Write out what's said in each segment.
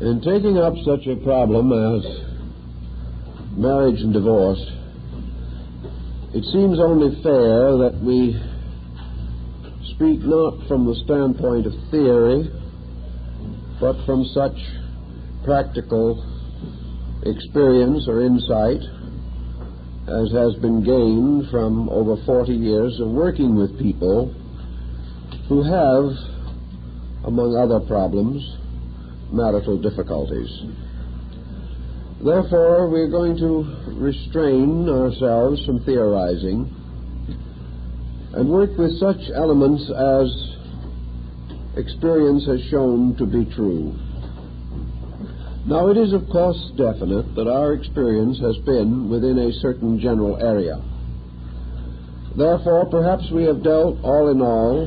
In taking up such a problem as marriage and divorce, it seems only fair that we speak not from the standpoint of theory, but from such practical experience or insight as has been gained from over 40 years of working with people who have, among other problems, marital difficulties. Therefore, we're going to restrain ourselves from theorizing and work with such elements as experience has shown to be true. Now, it is of course definite that our experience has been within a certain general area. Therefore, perhaps we have dealt, all in all,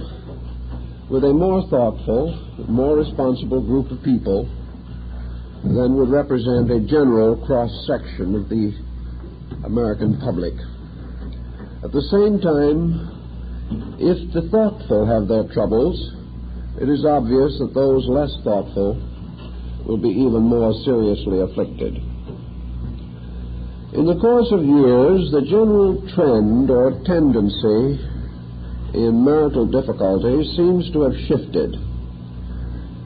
with a more thoughtful, more responsible group of people than would represent a general cross-section of the American public. At the same time, if the thoughtful have their troubles, it is obvious that those less thoughtful will be even more seriously afflicted. In the course of years, the general trend or tendency in marital difficulties seems to have shifted.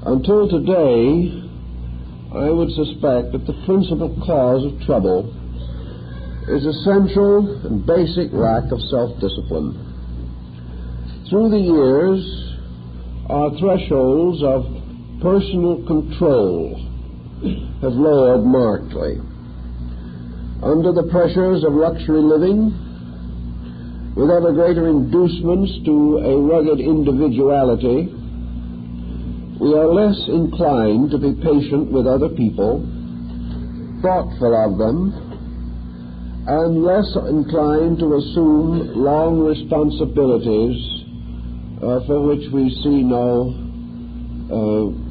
Until today, I would suspect that the principal cause of trouble is essential and basic lack of self-discipline. Through the years, our thresholds of personal control have lowered markedly. Under the pressures of luxury living, with ever greater inducements to a rugged individuality, we are less inclined to be patient with other people, thoughtful of them, and less inclined to assume long responsibilities for which we see no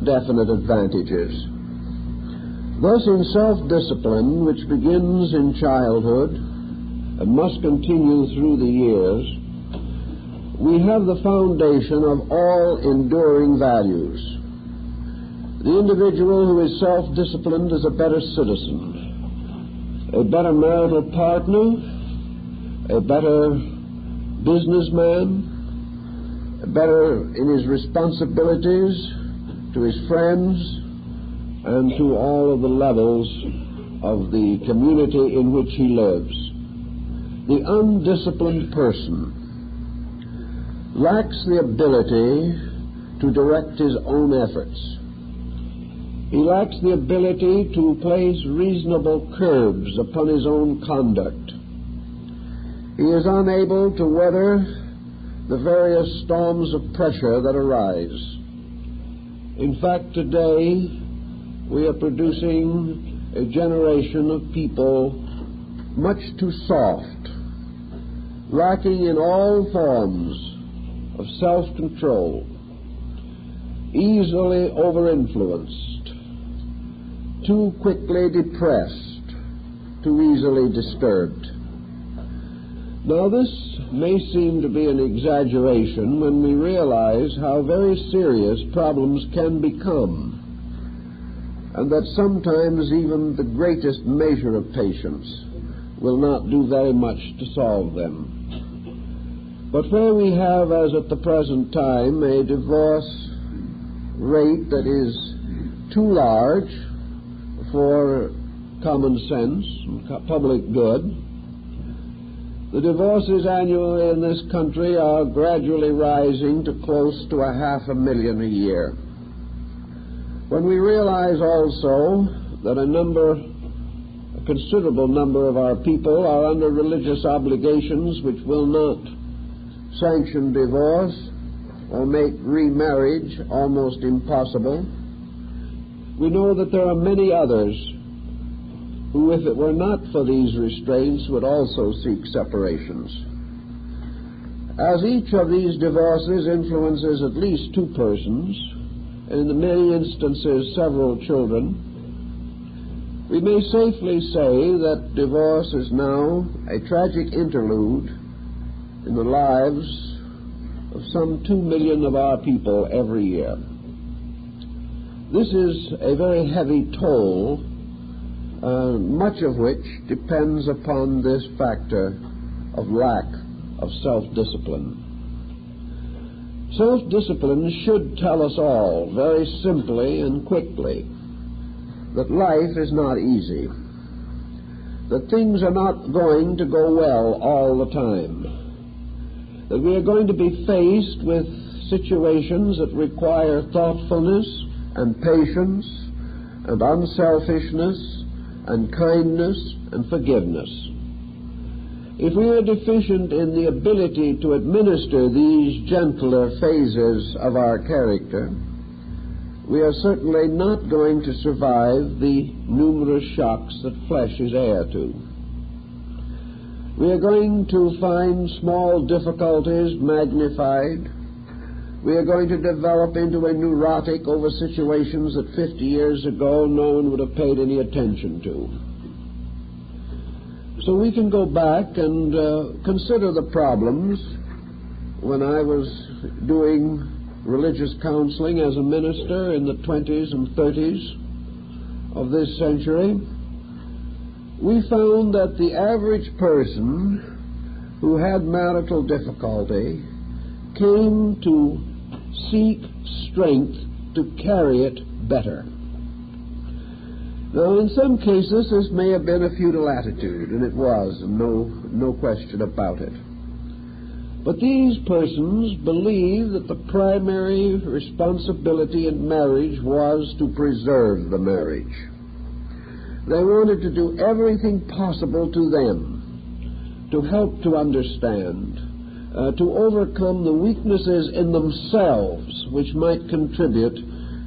definite advantages. Thus, in self-discipline, which begins in childhood and must continue through the years, we have the foundation of all enduring values. The individual who is self-disciplined is a better citizen, a better marital partner, a better businessman, better in his responsibilities to his friends and to all of the levels of the community in which he lives. The undisciplined person lacks the ability to direct his own efforts. He lacks the ability to place reasonable curbs upon his own conduct. He is unable to weather the various storms of pressure that arise. In fact, today we are producing a generation of people much too soft, lacking in all forms of self-control, easily over-influenced, too quickly depressed, too easily disturbed. Now, this may seem to be an exaggeration when we realize how very serious problems can become, and that sometimes even the greatest measure of patience will not do very much to solve them. But where we have, as at the present time, a divorce rate that is too large for common sense and public good, the divorces annually in this country are gradually rising to close to 500,000 a year. When we realize also that a considerable number of our people are under religious obligations which will not sanction divorce or make remarriage almost impossible, we know that there are many others who, if it were not for these restraints, would also seek separations. As each of these divorces influences at least two persons, and in many instances several children, we may safely say that divorce is now a tragic interlude in the lives of some 2 million of our people every year. This is a very heavy toll, much of which depends upon this factor of lack of self-discipline. Self-discipline should tell us all very simply and quickly that life is not easy, that things are not going to go well all the time, that we are going to be faced with situations that require thoughtfulness and patience and unselfishness and kindness and forgiveness. If we are deficient in the ability to administer these gentler phases of our character, we are certainly not going to survive the numerous shocks that flesh is heir to. We are going to find small difficulties magnified. We are going to develop into a neurotic over situations that 50 years ago no one would have paid any attention to. So we can go back and consider the problems when I was doing religious counseling as a minister in the 20s and 30s of this century. We found that the average person who had marital difficulty came to seek strength to carry it better. Now, in some cases, this may have been a futile attitude, and it was, and no question about it. But these persons believed that the primary responsibility in marriage was to preserve the marriage. They wanted to do everything possible to them to help to understand, to overcome the weaknesses in themselves which might contribute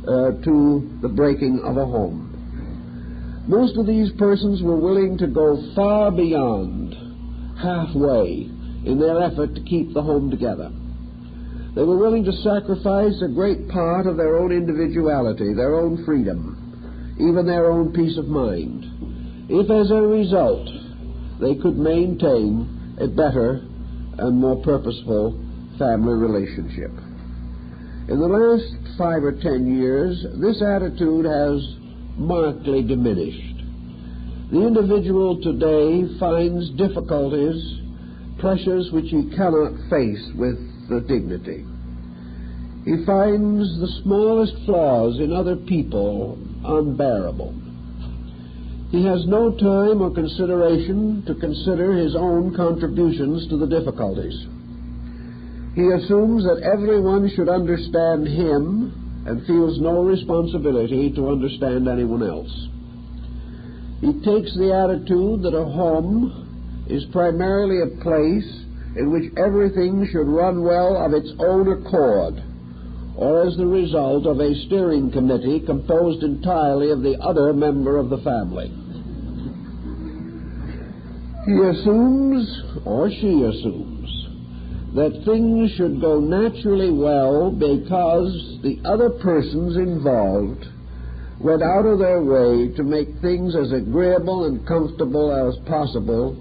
to the breaking of a home. Most of these persons were willing to go far beyond halfway in their effort to keep the home together. They were willing to sacrifice a great part of their own individuality, their own freedom, even their own peace of mind, if as a result they could maintain a better and more purposeful family relationship. In the last 5 or 10 years, this attitude has markedly diminished. The individual today finds difficulties, pressures which he cannot face with dignity. He finds the smallest flaws in other people unbearable. He has no time or consideration to consider his own contributions to the difficulties. He assumes that everyone should understand him and feels no responsibility to understand anyone else. He takes the attitude that a home is primarily a place in which everything should run well of its own accord, or as the result of a steering committee composed entirely of the other member of the family. He assumes, or she assumes, that things should go naturally well because the other persons involved went out of their way to make things as agreeable and comfortable as possible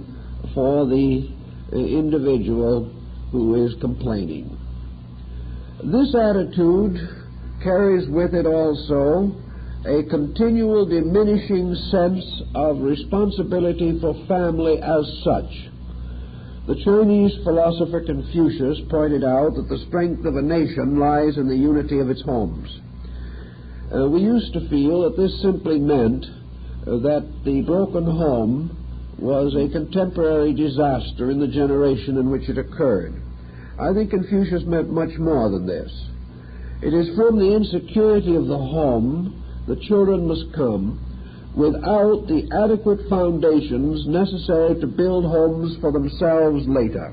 for the individual who is complaining. This attitude carries with it also a continual diminishing sense of responsibility for family as such. The Chinese philosopher Confucius pointed out that the strength of a nation lies in the unity of its homes. We used to feel that this simply meant that the broken home was a contemporary disaster in the generation in which it occurred. I think Confucius meant much more than this. It is from the insecurity of the home that children must come without the adequate foundations necessary to build homes for themselves later.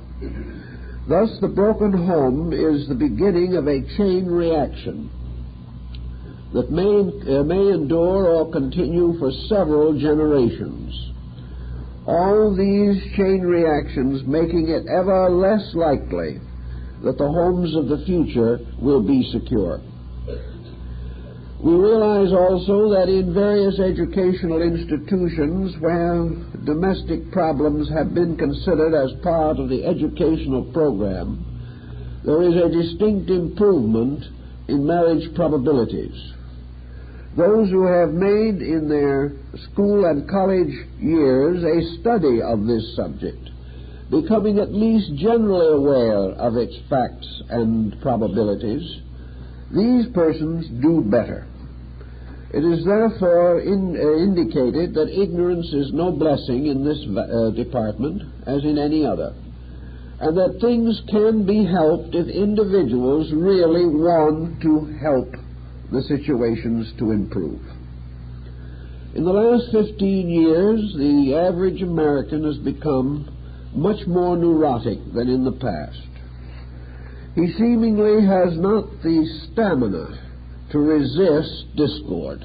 Thus, the broken home is the beginning of a chain reaction that may endure or continue for several generations. All these chain reactions making it ever less likely that the homes of the future will be secure. We realize also that in various educational institutions where domestic problems have been considered as part of the educational program, there is a distinct improvement in marriage probabilities. those who have made in their school and college years a study of this subject, becoming at least generally aware of its facts and probabilities, these persons do better. It is therefore indicated that ignorance is no blessing in this department as in any other, and that things can be helped if individuals really want to help the situations to improve. In the last 15 years, the average American has become much more neurotic than in the past. He seemingly has not the stamina to resist discord.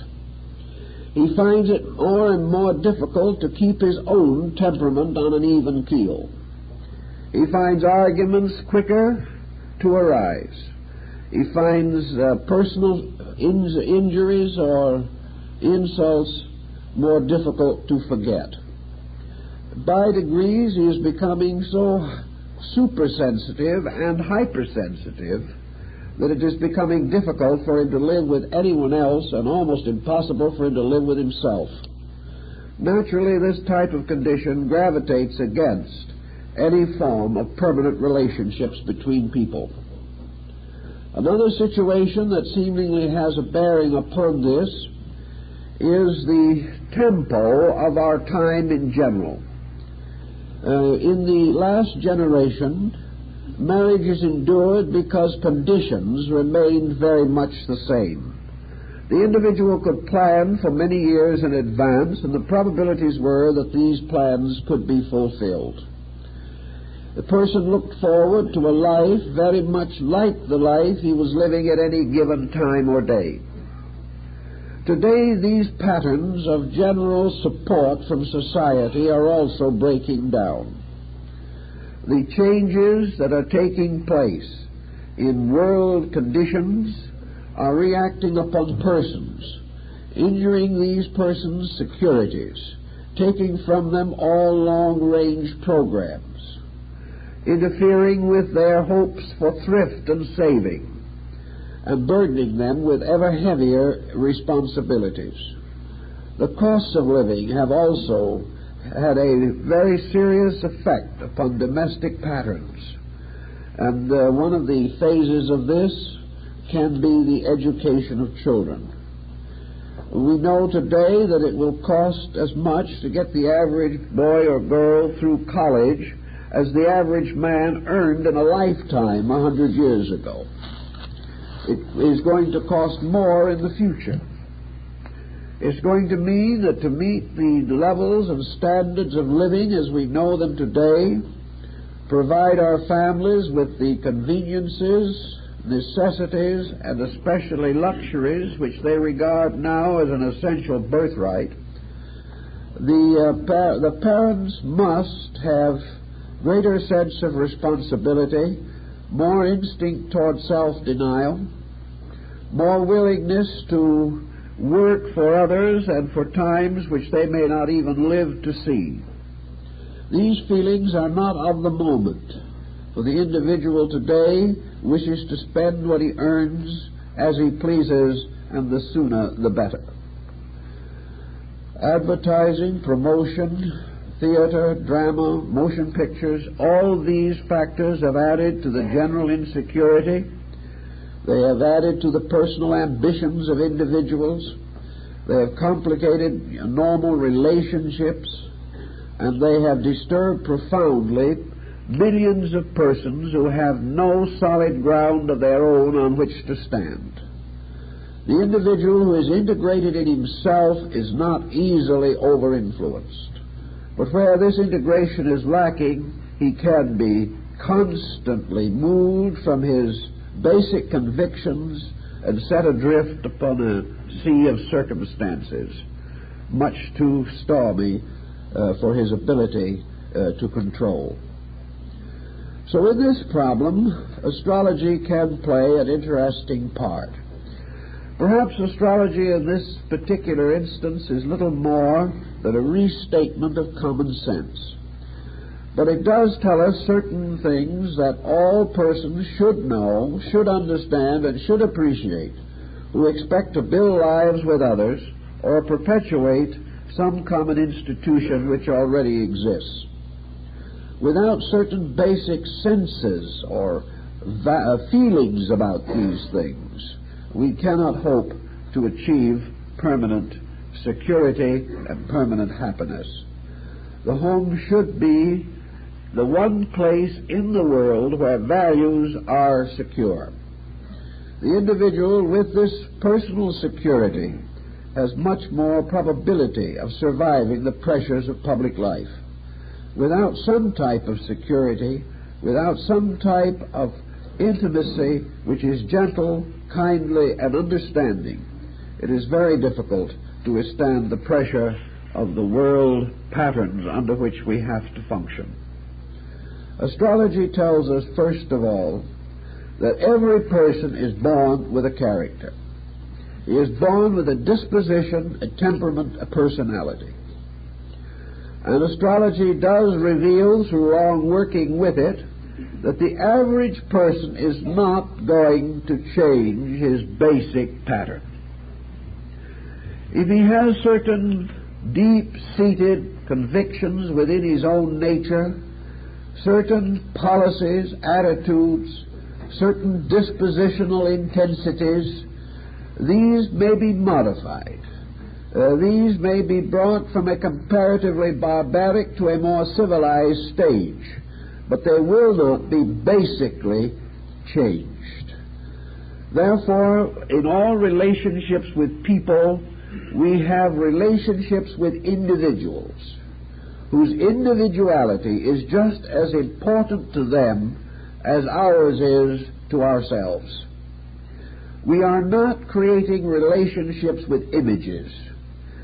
He finds it more and more difficult to keep his own temperament on an even keel. He finds arguments quicker to arise. He finds personal injuries or insults more difficult to forget. By degrees, he is becoming so supersensitive and hypersensitive that it is becoming difficult for him to live with anyone else and almost impossible for him to live with himself. Naturally, this type of condition gravitates against any form of permanent relationships between people. Another situation that seemingly has a bearing upon this is the tempo of our time in general. In the last generation, marriage is endured because conditions remained very much the same. The individual could plan for many years in advance, and the probabilities were that these plans could be fulfilled. The person looked forward to a life very much like the life he was living at any given time or day. Today, these patterns of general support from society are also breaking down. The changes that are taking place in world conditions are reacting upon persons, injuring these persons' securities, taking from them all long-range programs, interfering with their hopes for thrift and saving, and burdening them with ever heavier responsibilities. The costs of living have also had a very serious effect upon domestic patterns, and one of the phases of this can be the education of children. We know today that it will cost as much to get the average boy or girl through college as the average man earned in a lifetime 100 years ago. It is going to cost more in the future. It's going to mean that to meet the levels and standards of living as we know them today, provide our families with the conveniences, necessities, and especially luxuries which they regard now as an essential birthright, the parents must have greater sense of responsibility, more instinct toward self-denial, more willingness to work for others and for times which they may not even live to see. These feelings are not of the moment, for the individual today wishes to spend what he earns as he pleases, and the sooner the better. Advertising, promotion, theater, drama, motion pictures, all these factors have added to the general insecurity. They have added to the personal ambitions of individuals. They have complicated normal relationships, and they have disturbed profoundly millions of persons who have no solid ground of their own on which to stand. The individual who is integrated in himself is not easily over-influenced. But where this integration is lacking, he can be constantly moved from his basic convictions and set adrift upon a sea of circumstances, much too stormy for his ability to control. So in this problem, astrology can play an interesting part. Perhaps astrology in this particular instance is little more than a restatement of common sense. But it does tell us certain things that all persons should know, should understand, and should appreciate who expect to build lives with others or perpetuate some common institution which already exists. Without certain basic senses or feelings about these things, we cannot hope to achieve permanent security and permanent happiness. The home should be the one place in the world where values are secure. The individual with this personal security has much more probability of surviving the pressures of public life. Without some type of security, without some type of intimacy which is gentle, kindly, and understanding, it is very difficult to withstand the pressure of the world patterns under which we have to function. Astrology tells us, first of all, that every person is born with a character. He is born with a disposition, a temperament, a personality. And astrology does reveal, through long working with it, that the average person is not going to change his basic pattern. If he has certain deep-seated convictions within his own nature, certain policies, attitudes, certain dispositional intensities, these may be modified. These may be brought from a comparatively barbaric to a more civilized stage, but they will not be basically changed. Therefore, in all relationships with people, we have relationships with individuals whose individuality is just as important to them as ours is to ourselves. We are not creating relationships with images,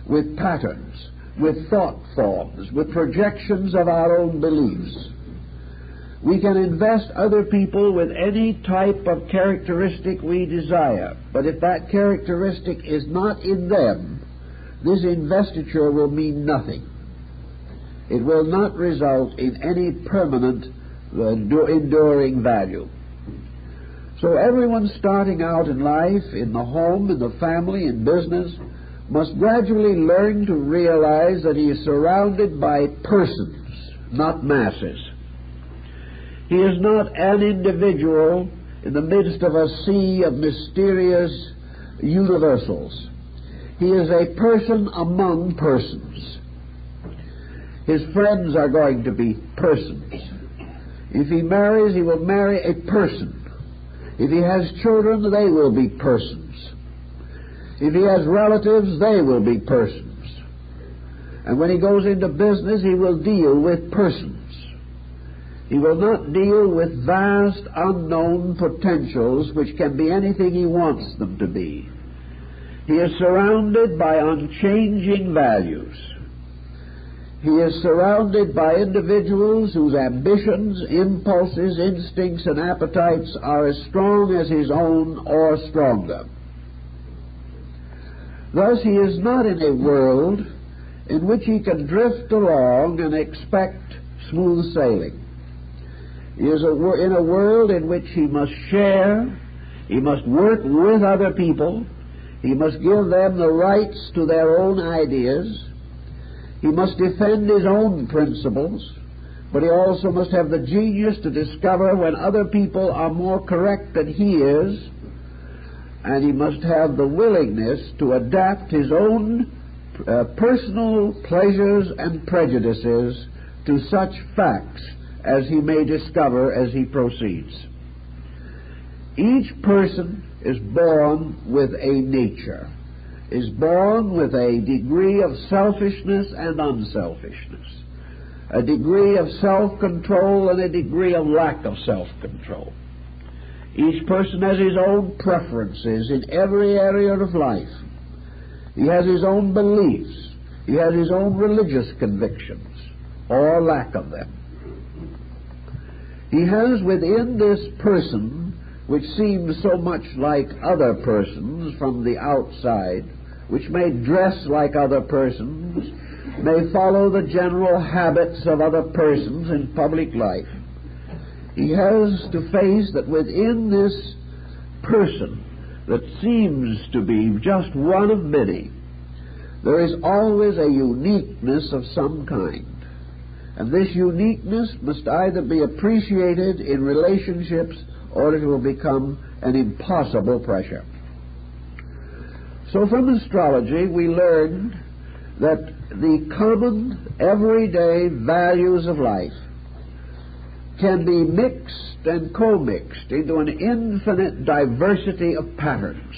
with patterns, with thought forms, with projections of our own beliefs. We can invest other people with any type of characteristic we desire, but if that characteristic is not in them, this investiture will mean nothing. It will not result in any permanent, enduring value. So everyone starting out in life, in the home, in the family, in business, must gradually learn to realize that he is surrounded by persons, not masses. He is not an individual in the midst of a sea of mysterious universals. He is a person among persons. His friends are going to be persons. If he marries, he will marry a person. If he has children, they will be persons. If he has relatives, they will be persons. And when he goes into business, he will deal with persons. He will not deal with vast, unknown potentials which can be anything he wants them to be. He is surrounded by unchanging values. He is surrounded by individuals whose ambitions, impulses, instincts, and appetites are as strong as his own or stronger. Thus, he is not in a world in which he can drift along and expect smooth sailing. He is in a world in which he must share, he must work with other people, he must give them the rights to their own ideas, he must defend his own principles, but he also must have the genius to discover when other people are more correct than he is, and he must have the willingness to adapt his own personal pleasures and prejudices to such facts as he may discover as he proceeds. Each person is born with a nature, is born with a degree of selfishness and unselfishness, a degree of self-control and a degree of lack of self-control. Each person has his own preferences in every area of life. He has his own beliefs. He has his own religious convictions, or lack of them. He has within this person, which seems so much like other persons from the outside, which may dress like other persons, may follow the general habits of other persons in public life. He has to face that within this person that seems to be just one of many, there is always a uniqueness of some kind. And this uniqueness must either be appreciated in relationships or it will become an impossible pressure. So from astrology we learned that the common, everyday values of life can be mixed and co-mixed into an infinite diversity of patterns.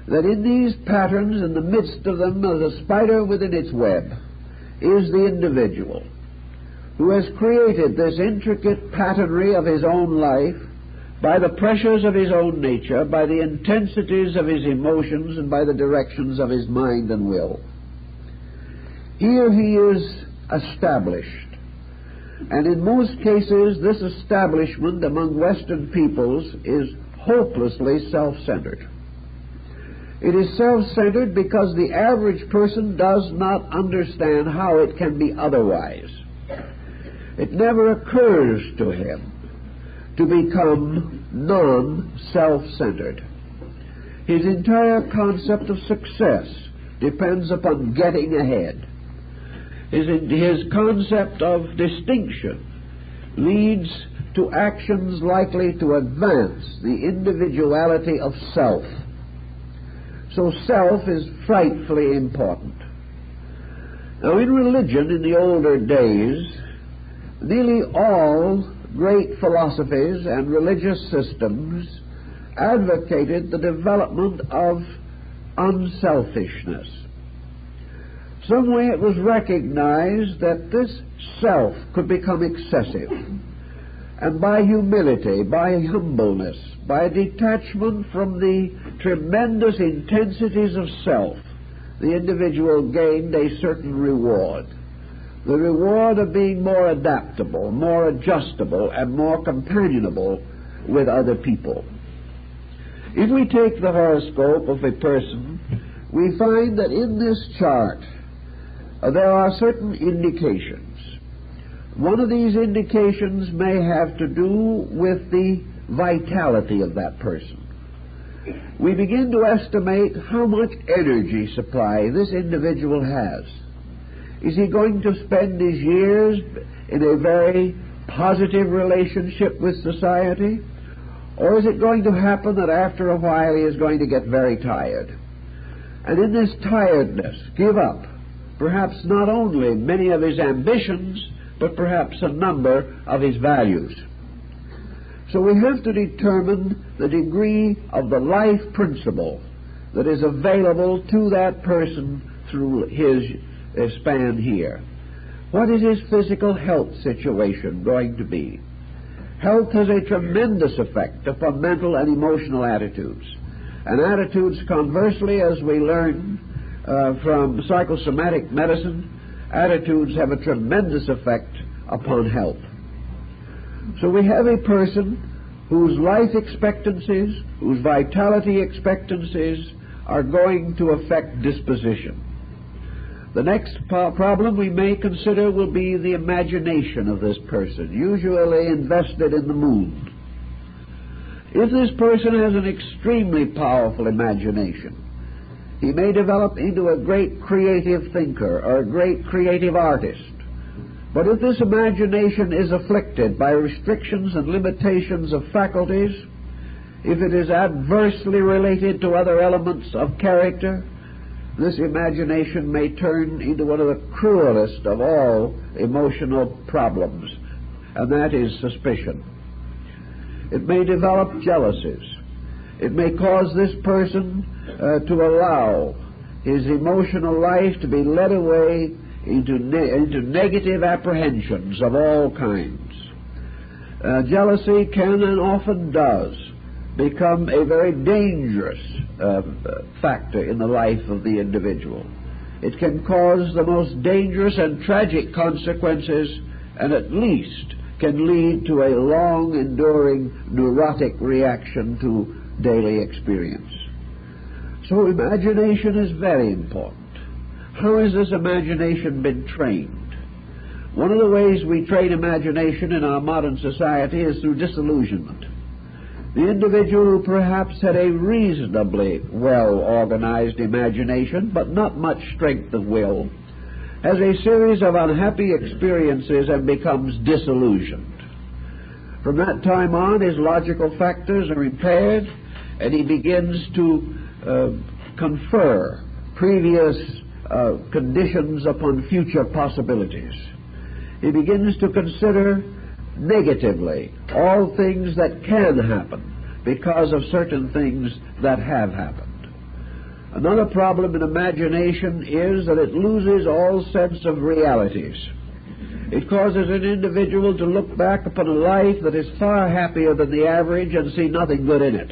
That in these patterns, in the midst of them, as a spider within its web, is the individual who has created this intricate patternry of his own life by the pressures of his own nature, by the intensities of his emotions, and by the directions of his mind and will. Here he is established. And in most cases, this establishment among Western peoples is hopelessly self-centered. It is self-centered because the average person does not understand how it can be otherwise. It never occurs to him to become non-self-centered. His entire concept of success depends upon getting ahead. His concept of distinction leads to actions likely to advance the individuality of self. So self is frightfully important. Now in religion in the older days, nearly all great philosophies and religious systems advocated the development of unselfishness. Some way it was recognized that this self could become excessive, and by humility, by humbleness, by detachment from the tremendous intensities of self, the individual gained a certain reward. The reward of being more adaptable, more adjustable, and more companionable with other people. If we take the horoscope of a person, we find that in this chart there are certain indications. One of these indications may have to do with the vitality of that person. We begin to estimate how much energy supply this individual has. Is he going to spend his years in a very positive relationship with society? Or is it going to happen that after a while he is going to get very tired? And in this tiredness, give up perhaps not only many of his ambitions, but perhaps a number of his values. So we have to determine the degree of the life principle that is available to that person through his span here. What is his physical health situation going to be? Health has a tremendous effect upon mental and emotional attitudes. And attitudes, conversely, as we learn from psychosomatic medicine, attitudes have a tremendous effect upon health. So we have a person whose life expectancies, whose vitality expectancies are going to affect disposition. The next problem we may consider will be the imagination of this person, usually invested in the moon. If this person has an extremely powerful imagination, he may develop into a great creative thinker or a great creative artist. But if this imagination is afflicted by restrictions and limitations of faculties, if it is adversely related to other elements of character, this imagination may turn into one of the cruelest of all emotional problems, and that is suspicion. It may develop jealousies. It may cause this person to allow his emotional life to be led away into negative apprehensions of all kinds. Jealousy can and often does become a very dangerous factor in the life of the individual. It can cause the most dangerous and tragic consequences, and at least can lead to a long enduring neurotic reaction to daily experience. So imagination is very important. How has this imagination been trained? One of the ways we train imagination in our modern society is through disillusionment. The individual who perhaps had a reasonably well-organized imagination, but not much strength of will, has a series of unhappy experiences and becomes disillusioned. From that time on, his logical factors are impaired, and he begins to confer previous conditions upon future possibilities. He begins to consider negatively all things that can happen because of certain things that have happened. Another problem in imagination is that it loses all sense of realities. It causes an individual to look back upon a life that is far happier than the average and see nothing good in it.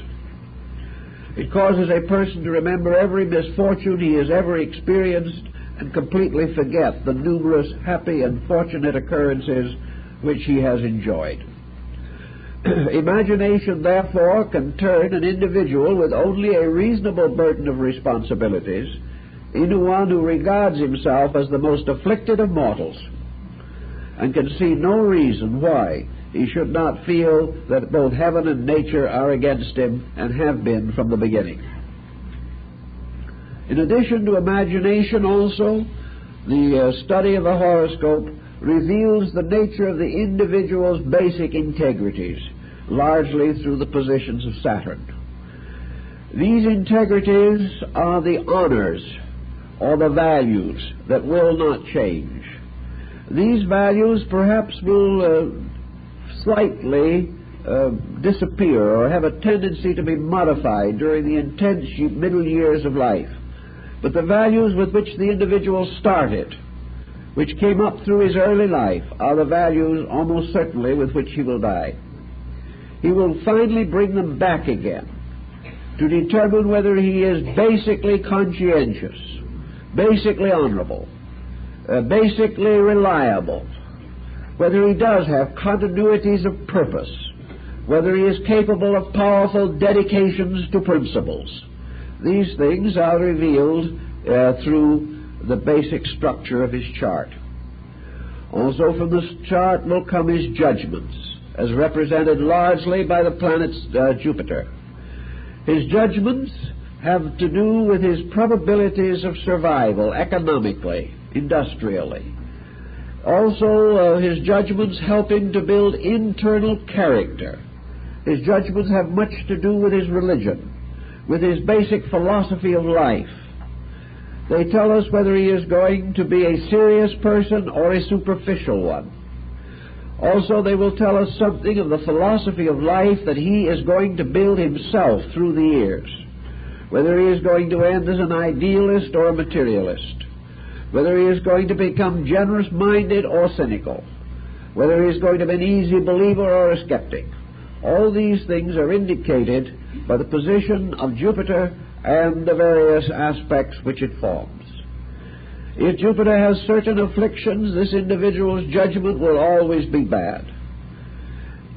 It causes a person to remember every misfortune he has ever experienced and completely forget the numerous happy and fortunate occurrences which he has enjoyed. Imagination, therefore, can turn an individual with only a reasonable burden of responsibilities into one who regards himself as the most afflicted of mortals and can see no reason why he should not feel that both heaven and nature are against him and have been from the beginning. In addition to imagination also, the study of the horoscope reveals the nature of the individual's basic integrities, largely through the positions of Saturn. These integrities are the honors or the values that will not change. These values perhaps will slightly disappear or have a tendency to be modified during the intense middle years of life. But the values with which the individual started, which came up through his early life, are the values almost certainly with which he will die. He will finally bring them back again to determine whether he is basically conscientious, basically honorable, basically reliable, whether he does have continuities of purpose, whether he is capable of powerful dedications to principles. These things are revealed through the basic structure of his chart. Also from this chart will come his judgments, as represented largely by the planet Jupiter. His judgments have to do with his probabilities of survival economically, industrially. Also, his judgments help him to build internal character. His judgments have much to do with his religion, with his basic philosophy of life. They tell us whether he is going to be a serious person or a superficial one. Also, they will tell us something of the philosophy of life that he is going to build himself through the years, whether he is going to end as an idealist or a materialist, whether he is going to become generous-minded or cynical, whether he is going to be an easy believer or a skeptic. All these things are indicated by the position of Jupiter and the various aspects which it forms. If Jupiter has certain afflictions, this individual's judgment will always be bad.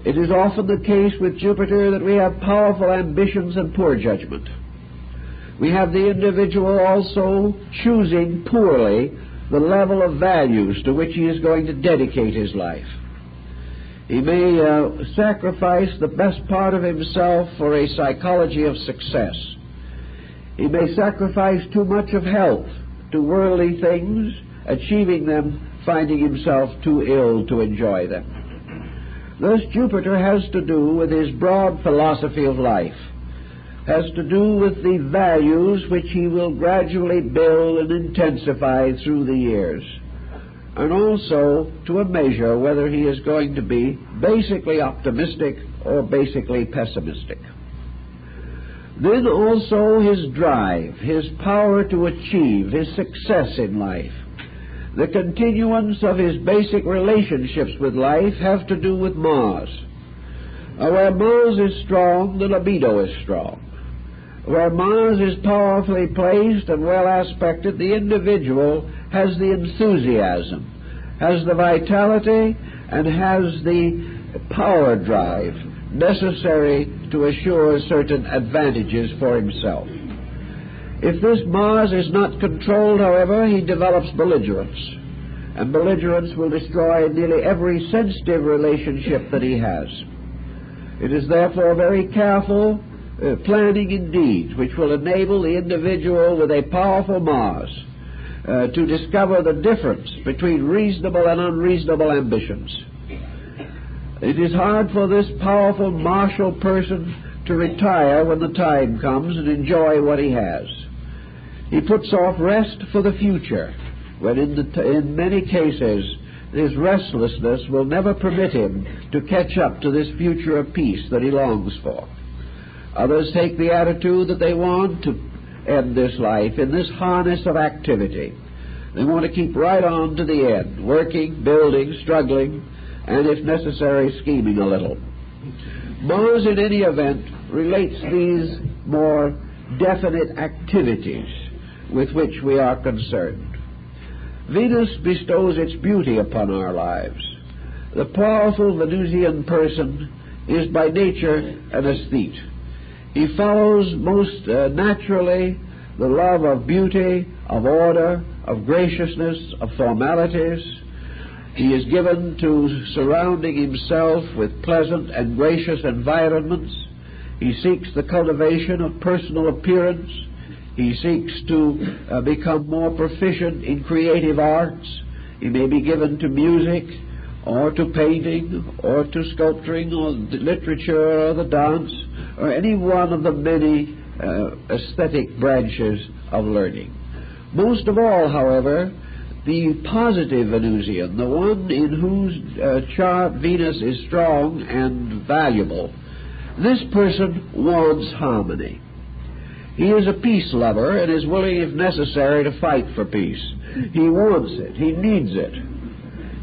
It is often the case with Jupiter that we have powerful ambitions and poor judgment. We have the individual also choosing poorly the level of values to which he is going to dedicate his life. He may sacrifice the best part of himself for a psychology of success. He may sacrifice too much of health to worldly things, achieving them, finding himself too ill to enjoy them. Thus Jupiter has to do with his broad philosophy of life, has to do with the values which he will gradually build and intensify through the years, and also to a measure whether he is going to be basically optimistic or basically pessimistic. Then also his drive, his power to achieve, his success in life, the continuance of his basic relationships with life have to do with Mars. Where Mars is strong, the libido is strong. Where Mars is powerfully placed and well aspected, the individual has the enthusiasm, has the vitality, and has the power drive necessary to assure certain advantages for himself. If this Mars is not controlled, however, he develops belligerence, and belligerence will destroy nearly every sensitive relationship that he has. It is therefore very careful planning indeed, which will enable the individual with a powerful Mars to discover the difference between reasonable and unreasonable ambitions. It is hard for this powerful martial person to retire when the time comes and enjoy what he has. He puts off rest for the future, when in many cases his restlessness will never permit him to catch up to this future of peace that he longs for. Others take the attitude that they want to end this life in this harness of activity. They want to keep right on to the end, working, building, struggling, and if necessary, scheming a little. Mars, in any event, relates these more definite activities with which we are concerned. Venus bestows its beauty upon our lives. The powerful Venusian person is by nature an aesthete. He follows most naturally the love of beauty, of order, of graciousness, of formalities. He is given to surrounding himself with pleasant and gracious environments. He seeks the cultivation of personal appearance. He seeks to become more proficient in creative arts. He may be given to music, or to painting, or to sculpturing, or literature, or the dance, or any one of the many aesthetic branches of learning. Most of all, however, the positive Venusian, the one in whose chart Venus is strong and valuable, this person wants harmony. He is a peace lover and is willing, if necessary, to fight for peace. He wants it. He needs it.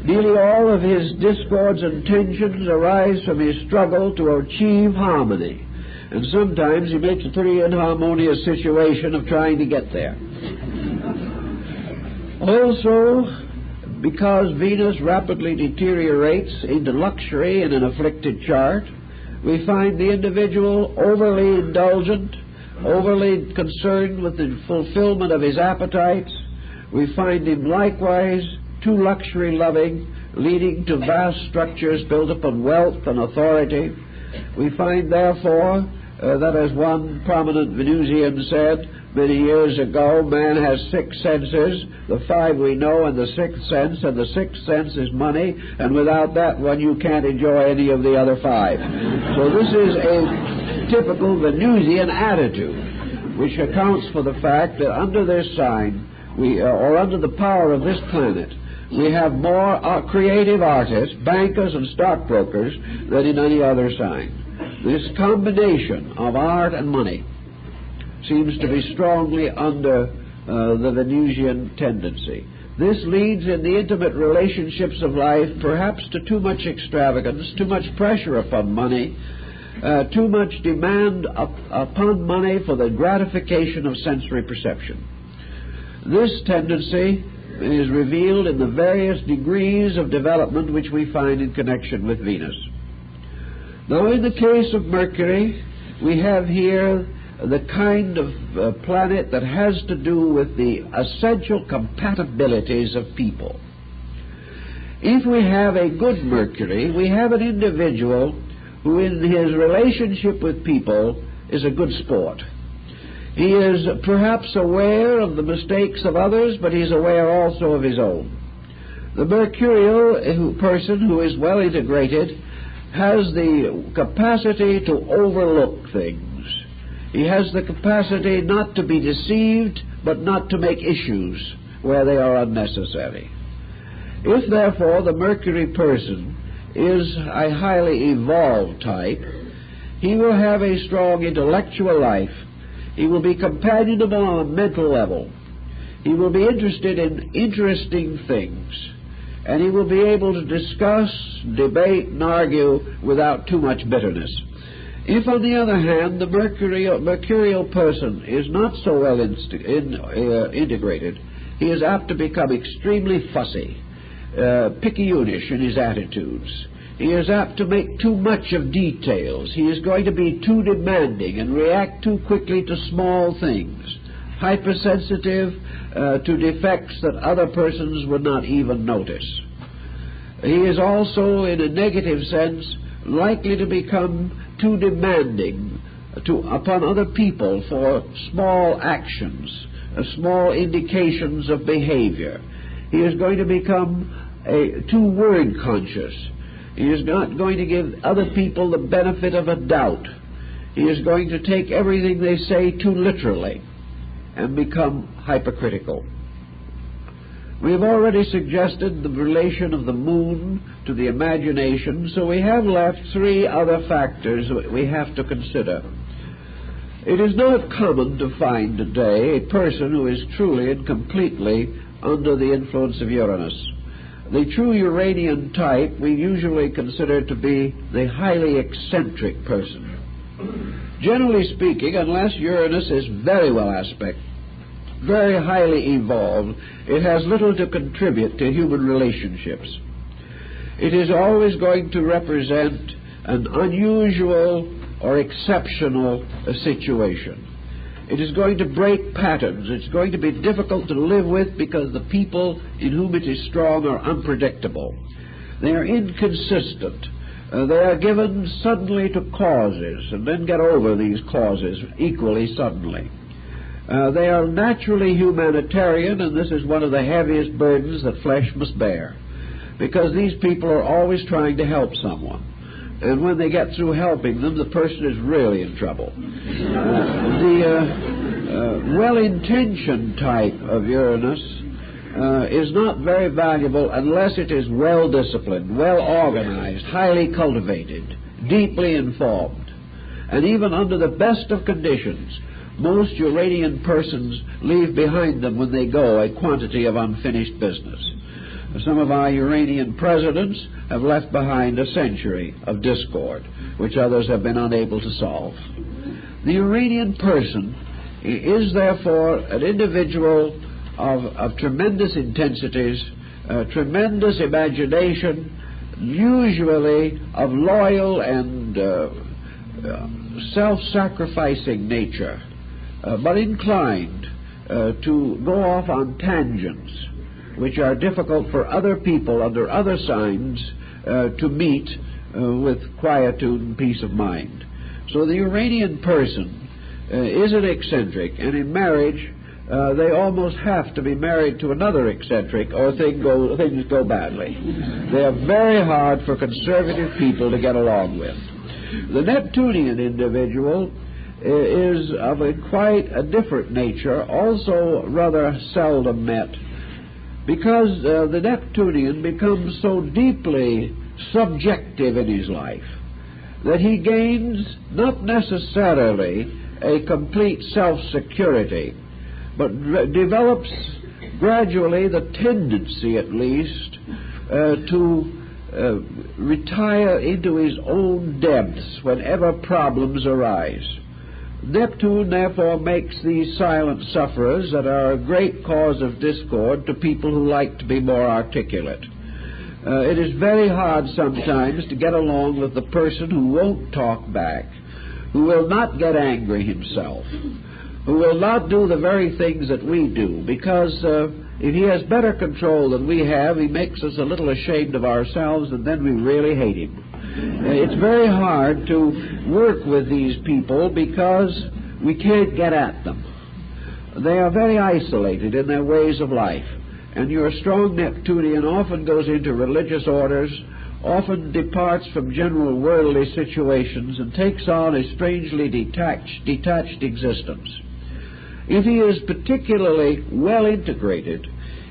Nearly all of his discords and tensions arise from his struggle to achieve harmony. And sometimes he makes a pretty inharmonious situation of trying to get there. Also, because Venus rapidly deteriorates into luxury in an afflicted chart, we find the individual overly indulgent, overly concerned with the fulfillment of his appetites. We find him likewise too luxury-loving, leading to vast structures built upon wealth and authority. We find, therefore, that as one prominent Venusian said many years ago, man has 6 senses, the 5 we know, and the 6th sense, and the 6th sense is money, and without that one you can't enjoy any of the other 5. So this is a typical Venusian attitude, which accounts for the fact that under this sign, or under the power of this planet, we have more creative artists, bankers, and stockbrokers than in any other sign. This combination of art and money seems to be strongly under the Venusian tendency. This leads in the intimate relationships of life perhaps to too much extravagance, too much pressure upon money, too much demand upon money for the gratification of sensory perception. This tendency is revealed in the various degrees of development which we find in connection with Venus. Now, in the case of Mercury, we have here the kind of planet that has to do with the essential compatibilities of people. If we have a good Mercury, we have an individual who in his relationship with people is a good sport. He is perhaps aware of the mistakes of others, but he's aware also of his own. The mercurial person who is well integrated has the capacity to overlook things. He has the capacity not to be deceived, but not to make issues where they are unnecessary. If, therefore, the Mercury person is a highly evolved type, he will have a strong intellectual life. He will be companionable on a mental level. He will be interested in interesting things. And he will be able to discuss, debate, and without too much bitterness. If, on the other hand, the mercurial person is not so well integrated, he is apt to become extremely fussy, picayunish in his attitudes. He is apt to make too much of details. He is going to be too demanding and react too quickly to small things, hypersensitive to defects that other persons would not even notice. He is also, in a negative sense, likely to become too demanding upon other people for small actions, small indications of behavior. He is going to become too word conscious. He is not going to give other people the benefit of a doubt. He is going to take everything they say too literally and become hypercritical. We have already suggested the relation of the moon to the imagination, so we have left three other factors that we have to consider. It is not common to find today a person who is truly and completely under the influence of Uranus. The true Uranian type we usually consider to be the highly eccentric person. Generally speaking, unless Uranus is very well aspect, very highly evolved, it has little to contribute to human relationships. It is always going to represent an unusual or exceptional situation. It is going to break patterns. It's going to be difficult to live with because the people in whom it is strong are unpredictable. They are inconsistent. They are given suddenly to causes and then get over these causes equally suddenly. They are naturally humanitarian, and this is one of the heaviest burdens that flesh must bear, because these people are always trying to help someone. And when they get through helping them, the person is really in trouble. The well-intentioned type of Uranus is not very valuable unless it is well-disciplined, well-organized, highly cultivated, deeply informed. And even under the best of conditions, most Uranian persons leave behind them when they go a quantity of unfinished business. Some of our Uranian presidents have left behind a century of discord, which others have been unable to solve. The Uranian person is therefore an individual of tremendous intensities, tremendous imagination, usually of loyal and self-sacrificing nature, but inclined to go off on tangents which are difficult for other people under other signs to meet with quietude and peace of mind. So the Uranian person is an eccentric, and in marriage they almost have to be married to another eccentric or things go badly. They are very hard for conservative people to get along with. The Neptunian individual is of quite a different nature, also rather seldom met, because the Neptunian becomes so deeply subjective in his life that he gains not necessarily a complete self-security, but develops gradually the tendency, at least, to retire into his own depths whenever problems arise. Neptune, therefore, makes these silent sufferers that are a great cause of discord to people who like to be more articulate. It is very hard sometimes to get along with the person who won't talk back, who will not get angry himself, who will not do the very things that we do, because if he has better control than we have, he makes us a little ashamed of ourselves, and then we really hate him. It's very hard to work with these people because we can't get at them. They are very isolated in their ways of life, and your strong Neptunian often goes into religious orders, often departs from general worldly situations, and takes on a strangely detached existence. If he is particularly well integrated,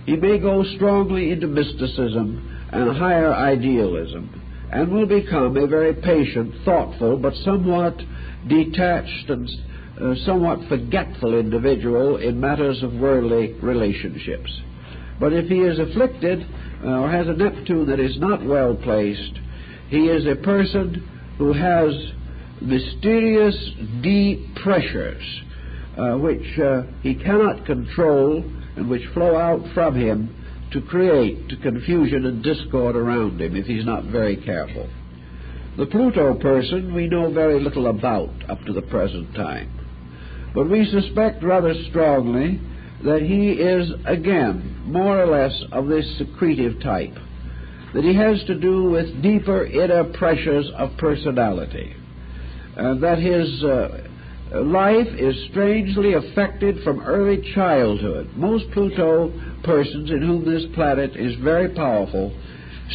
he may go strongly into mysticism and higher idealism, and will become a very patient, thoughtful, but somewhat detached and somewhat forgetful individual in matters of worldly relationships. But if he is afflicted or has a Neptune that is not well placed, he is a person who has mysterious, deep pressures which he cannot control and which flow out from him to create confusion and discord around him if he's not very careful. The Pluto person we know very little about up to the present time, but we suspect rather strongly that he is, again, more or less of this secretive type. that he has to do with deeper inner pressures of personality, that his life is strangely affected from early childhood. Most Pluto persons in whom this planet is very powerful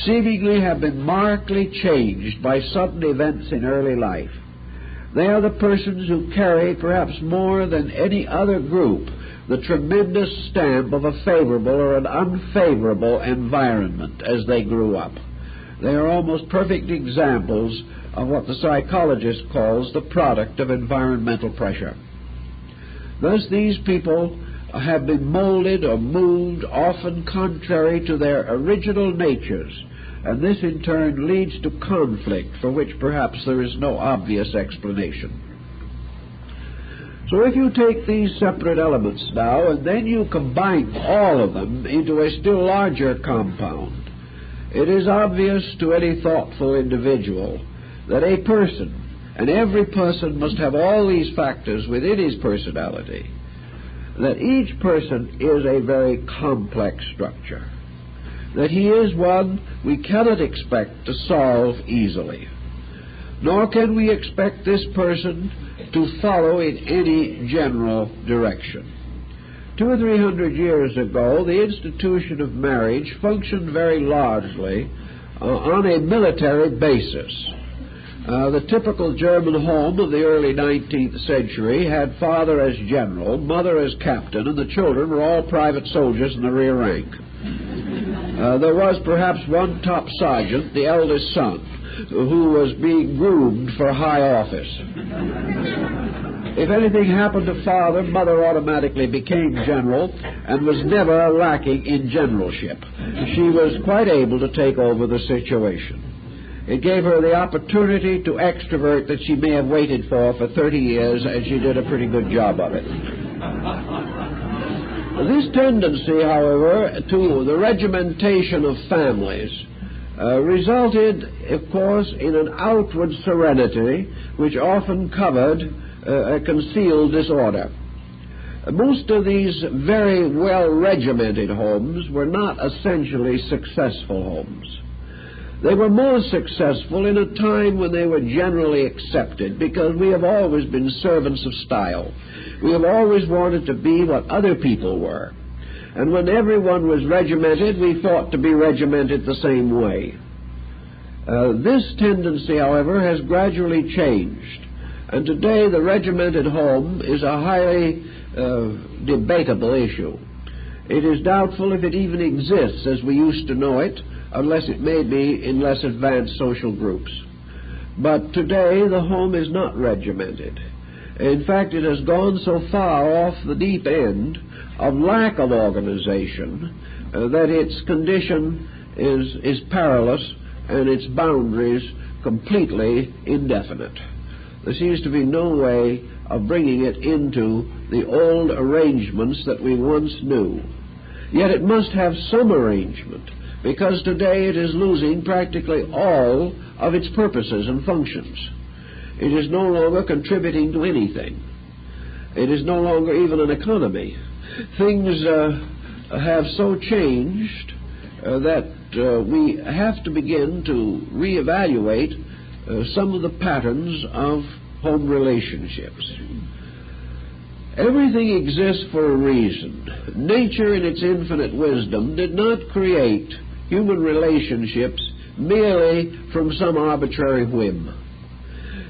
seemingly have been markedly changed by sudden events in early life. They are the persons who carry, perhaps more than any other group, the tremendous stamp of a favorable or an unfavorable environment as they grew up. They are almost perfect examples of what the psychologist calls the product of environmental pressure. Thus, these people have been molded or moved often contrary to their original natures, and this in turn leads to conflict for which perhaps there is no obvious explanation. So if you take these separate elements now and then you combine all of them into a still larger compound, it is obvious to any thoughtful individual that a person, and every person must have all these factors within his personality, that each person is a very complex structure, that he is one we cannot expect to solve easily, nor can we expect this person to follow in any general direction. 200 or 300 years ago, the institution of marriage functioned very largely on a military basis. The typical German home of the early 19th century had father as general, mother as captain, and the children were all private soldiers in the rear rank. There was perhaps one top sergeant, the eldest son, who was being groomed for high office. If anything happened to father, mother automatically became general and was never lacking in generalship. She was quite able to take over the situation. It gave her the opportunity to extrovert that she may have waited for 30 years, and she did a pretty good job of it. This tendency, however, to the regimentation of families resulted, of course, in an outward serenity which often covered a concealed disorder. Most of these very well-regimented homes were not essentially successful homes. They were more successful in a time when they were generally accepted, because we have always been servants of style. We have always wanted to be what other people were. And when everyone was regimented, we thought to be regimented the same way. This tendency, however, has gradually changed. And today the regimented home is a highly debatable issue. It is doubtful if it even exists as we used to know it, unless it may be in less advanced social groups. But today the home is not regimented. In fact, it has gone so far off the deep end of lack of organization that its condition is perilous and its boundaries completely indefinite. There seems to be no way of bringing it into the old arrangements that we once knew. Yet it must have some arrangement, because today it is losing practically all of its purposes and functions. It is no longer contributing to anything. It is no longer even an economy. Things have so changed that we have to begin to reevaluate some of the patterns of home relationships. Everything exists for a reason. Nature, in its infinite wisdom, did not create human relationships merely from some arbitrary whim.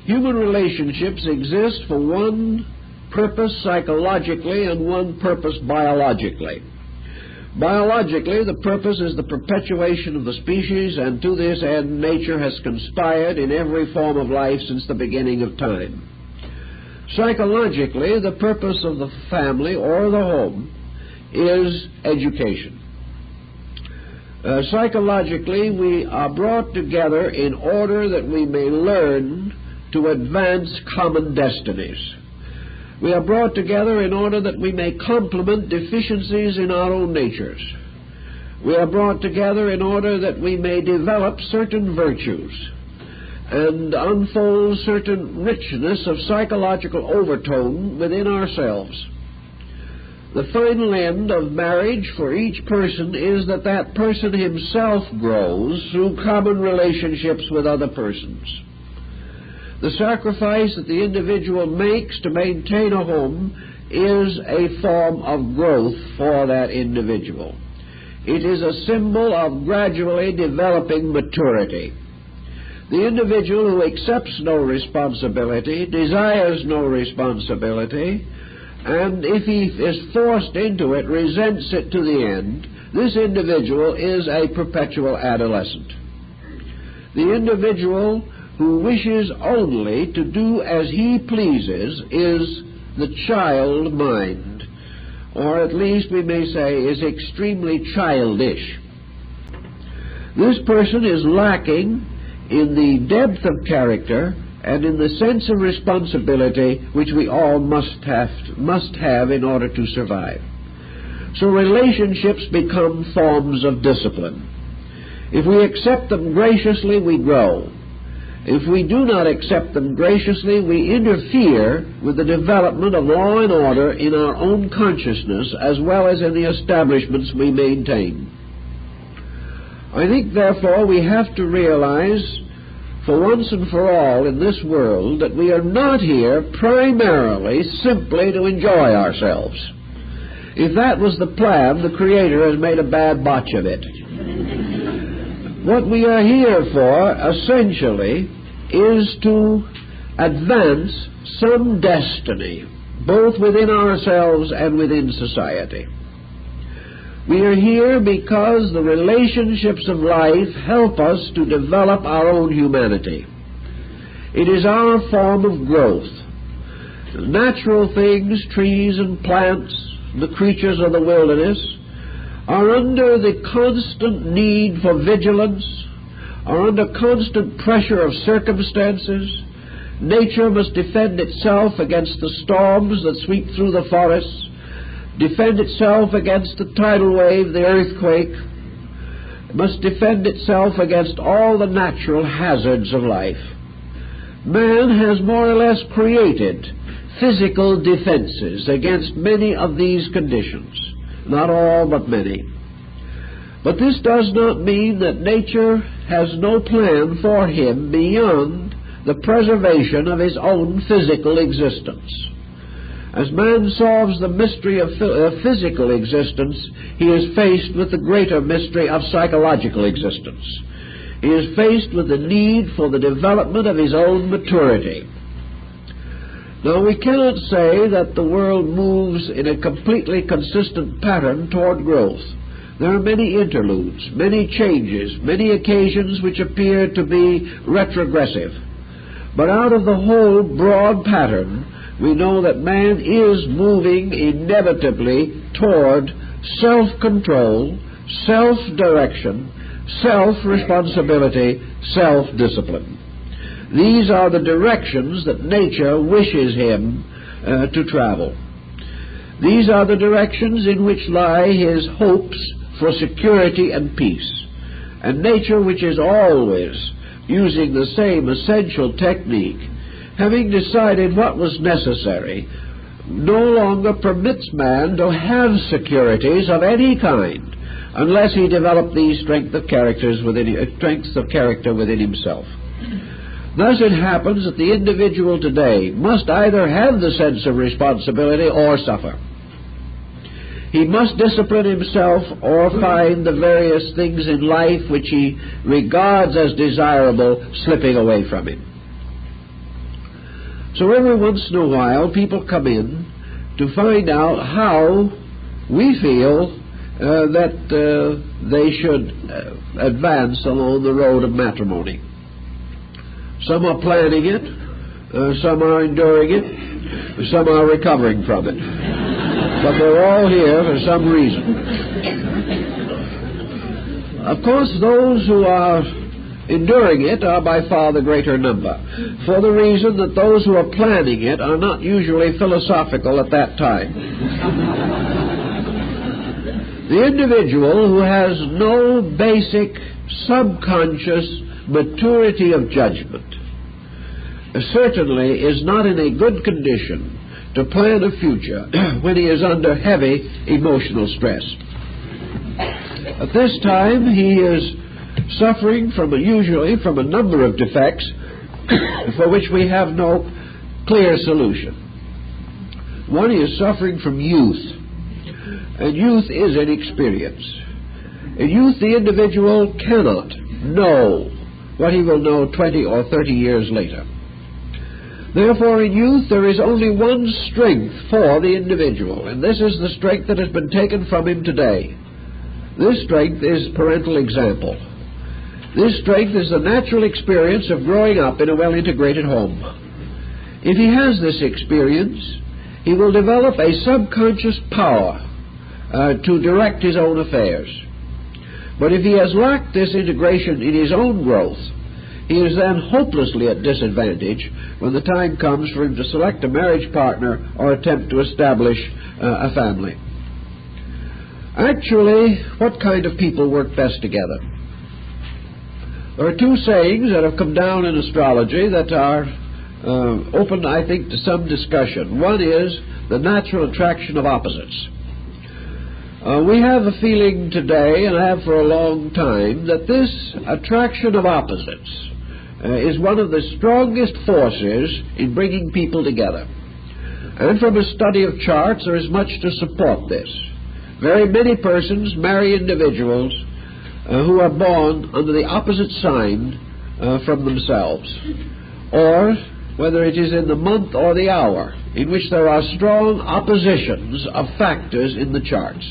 Human relationships exist for one purpose psychologically and one purpose biologically. Biologically, the purpose is the perpetuation of the species, and to this end nature has conspired in every form of life since the beginning of time. Psychologically, the purpose of the family or the home is education. Psychologically, we are brought together in order that we may learn to advance common destinies. We are brought together in order that we may complement deficiencies in our own natures. We are brought together in order that we may develop certain virtues and unfold certain richness of psychological overtone within ourselves. The final end of marriage for each person is that that person himself grows through common relationships with other persons. The sacrifice that the individual makes to maintain a home is a form of growth for that individual. It is a symbol of gradually developing maturity. The individual who accepts no responsibility, desires no responsibility, and if he is forced into it, resents it to the end, this individual is a perpetual adolescent. The individual who wishes only to do as he pleases is the child mind, or at least we may say is extremely childish. This person is lacking in the depth of character and in the sense of responsibility which we all must have in order to survive. So relationships become forms of discipline. If we accept them graciously, we grow. If we do not accept them graciously, we interfere with the development of law and order in our own consciousness as well as in the establishments we maintain. I think, therefore, we have to realize for once and for all in this world that we are not here primarily simply to enjoy ourselves. If that was the plan, the Creator has made a bad botch of it. What we are here for, essentially, is to advance some destiny, both within ourselves and within society. We are here because the relationships of life help us to develop our own humanity. It is our form of growth. Natural things, trees and plants, the creatures of the wilderness, are under the constant need for vigilance, are under constant pressure of circumstances. Nature must defend itself against the storms that sweep through the forests, defend itself against the tidal wave, the earthquake, must defend itself against all the natural hazards of life. Man has more or less created physical defenses against many of these conditions. Not all, but many. But this does not mean that nature has no plan for him beyond the preservation of his own physical existence. As man solves the mystery of physical existence, he is faced with the greater mystery of psychological existence. He is faced with the need for the development of his own maturity. Now, we cannot say that the world moves in a completely consistent pattern toward growth. There are many interludes, many changes, many occasions which appear to be retrogressive. But out of the whole broad pattern, we know that man is moving inevitably toward self-control, self-direction, self-responsibility, self-discipline. These are the directions that nature wishes him to travel. These are the directions in which lie his hopes for security and peace. And nature, which is always using the same essential technique, having decided what was necessary, no longer permits man to have securities of any kind unless he develop these strengths of character within himself. Thus it happens that the individual today must either have the sense of responsibility or suffer. He must discipline himself or find the various things in life which he regards as desirable slipping away from him. So every once in a while people come in to find out how we feel that they should advance along the road of matrimony. Some are planning it, some are enduring it, some are recovering from it. But they're all here for some reason. Of course, those who are enduring it are by far the greater number, for the reason that those who are planning it are not usually philosophical at that time. The individual who has no basic subconscious maturity of judgment certainly is not in a good condition to plan a future when he is under heavy emotional stress. At this time, he is suffering usually from a number of defects for which we have no clear solution. One, he is suffering from youth, and youth is inexperience. In youth, the individual cannot know what he will know 20 or 30 years later. Therefore, in youth, there is only one strength for the individual, and this is the strength that has been taken from him today. This strength is parental example. This strength is the natural experience of growing up in a well-integrated home. If he has this experience, he will develop a subconscious power to direct his own affairs. But if he has lacked this integration in his own growth, he is then hopelessly at disadvantage when the time comes for him to select a marriage partner or attempt to establish a family. Actually, what kind of people work best together? There are two sayings that have come down in astrology that are open, I think, to some discussion. One is the natural attraction of opposites. We have a feeling today, and have for a long time, that this attraction of opposites is one of the strongest forces in bringing people together. And from a study of charts, there is much to support this. Very many persons marry individuals who are born under the opposite sign from themselves, or whether it is in the month or the hour, in which there are strong oppositions of factors in the charts.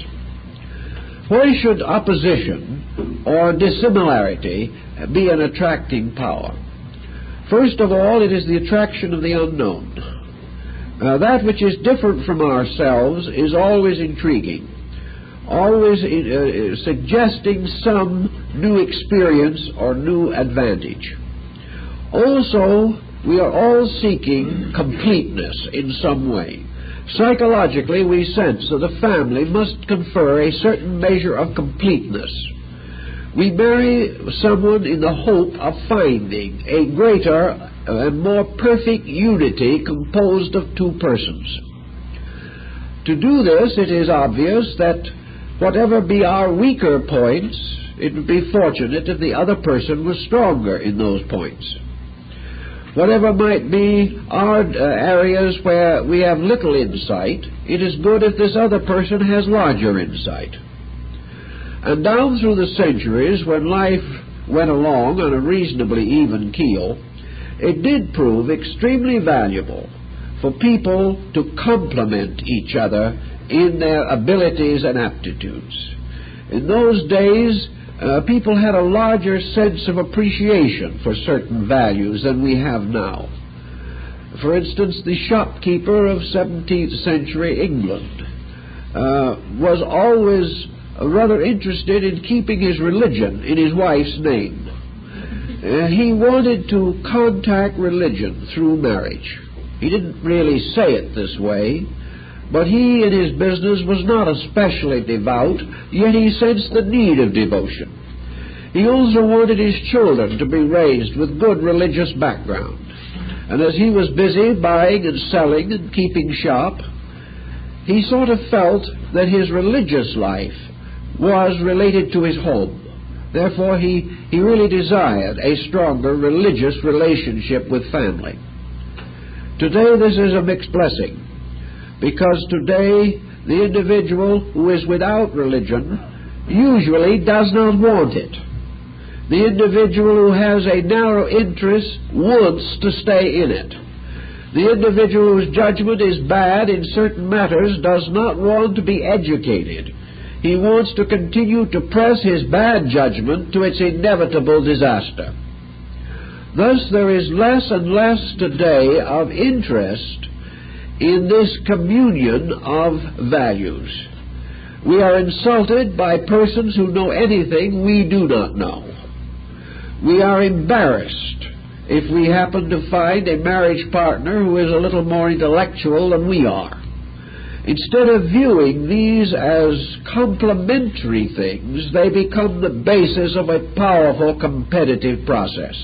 Why should opposition or dissimilarity be an attracting power? First of all, it is the attraction of the unknown. That which is different from ourselves is always intriguing, always suggesting some new experience or new advantage. Also, we are all seeking completeness in some way. Psychologically, we sense that a family must confer a certain measure of completeness. We marry someone in the hope of finding a greater and more perfect unity composed of two persons. To do this, it is obvious that whatever be our weaker points, it would be fortunate if the other person was stronger in those points. Whatever might be our areas where we have little insight, it is good if this other person has larger insight. And down through the centuries, when life went along on a reasonably even keel, it did prove extremely valuable for people to complement each other in their abilities and aptitudes. In those days, people had a larger sense of appreciation for certain values than we have now. For instance, the shopkeeper of 17th century England was always rather interested in keeping his religion in his wife's name. He wanted to contact religion through marriage. He didn't really say it this way, but he in his business was not especially devout, yet he sensed the need of devotion. He also wanted his children to be raised with good religious background. And as he was busy buying and selling and keeping shop, he sort of felt that his religious life was related to his home. Therefore, he really desired a stronger religious relationship with family. Today, this is a mixed blessing, because today the individual who is without religion usually does not want it. The individual who has a narrow interest wants to stay in it. The individual whose judgment is bad in certain matters does not want to be educated. He wants to continue to press his bad judgment to its inevitable disaster. Thus, there is less and less today of interest in this communion of values. We are insulted by persons who know anything we do not know. We are embarrassed if we happen to find a marriage partner who is a little more intellectual than we are. Instead of viewing these as complementary things, they become the basis of a powerful competitive process.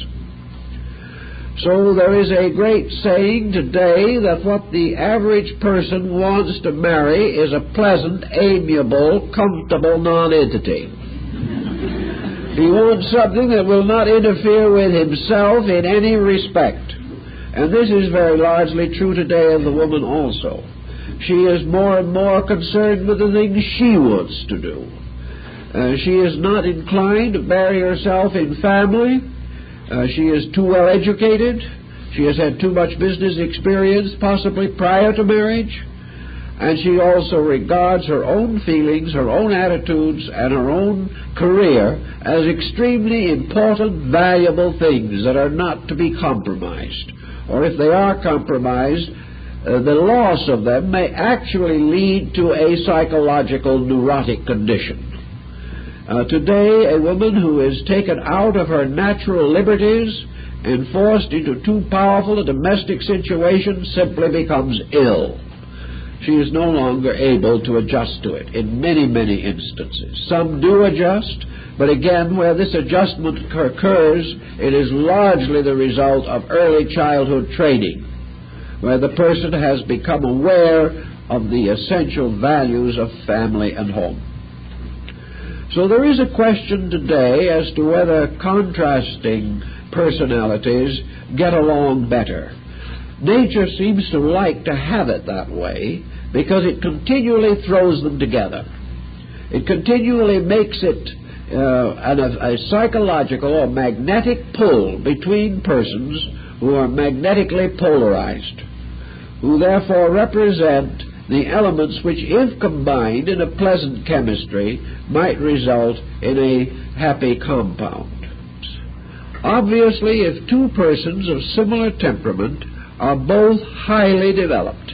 So there is a great saying today that what the average person wants to marry is a pleasant, amiable, comfortable non-entity. He wants something that will not interfere with himself in any respect. And this is very largely true today of the woman also. She is more and more concerned with the things she wants to do. She is not inclined to bury herself in family. She is too well educated. She has had too much business experience, possibly prior to marriage. And she also regards her own feelings, her own attitudes, and her own career as extremely important, valuable things that are not to be compromised. Or if they are compromised, the loss of them may actually lead to a psychological neurotic condition. Today, a woman who is taken out of her natural liberties and forced into too powerful a domestic situation simply becomes ill. She is no longer able to adjust to it in many, many instances. Some do adjust, but again, where this adjustment occurs, it is largely the result of early childhood training, where the person has become aware of the essential values of family and home. So there is a question today as to whether contrasting personalities get along better. Nature seems to like to have it that way because it continually throws them together. It continually makes it a psychological or magnetic pull between persons who are magnetically polarized, who therefore represent the elements which, if combined in a pleasant chemistry, might result in a happy compound. Obviously, if two persons of similar temperament are both highly developed,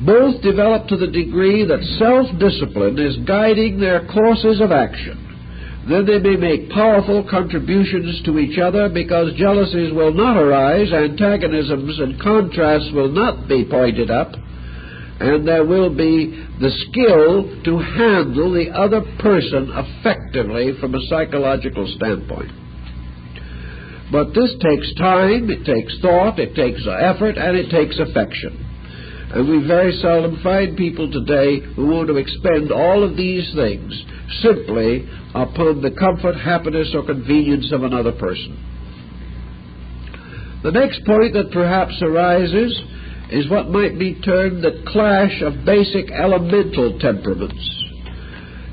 both developed to the degree that self-discipline is guiding their courses of action, then they may make powerful contributions to each other, because jealousies will not arise, antagonisms and contrasts will not be pointed up, and there will be the skill to handle the other person effectively from a psychological standpoint. But this takes time, it takes thought, it takes effort, and it takes affection. And we very seldom find people today who want to expend all of these things simply upon the comfort, happiness, or convenience of another person. The next point that perhaps arises is what might be termed the clash of basic elemental temperaments.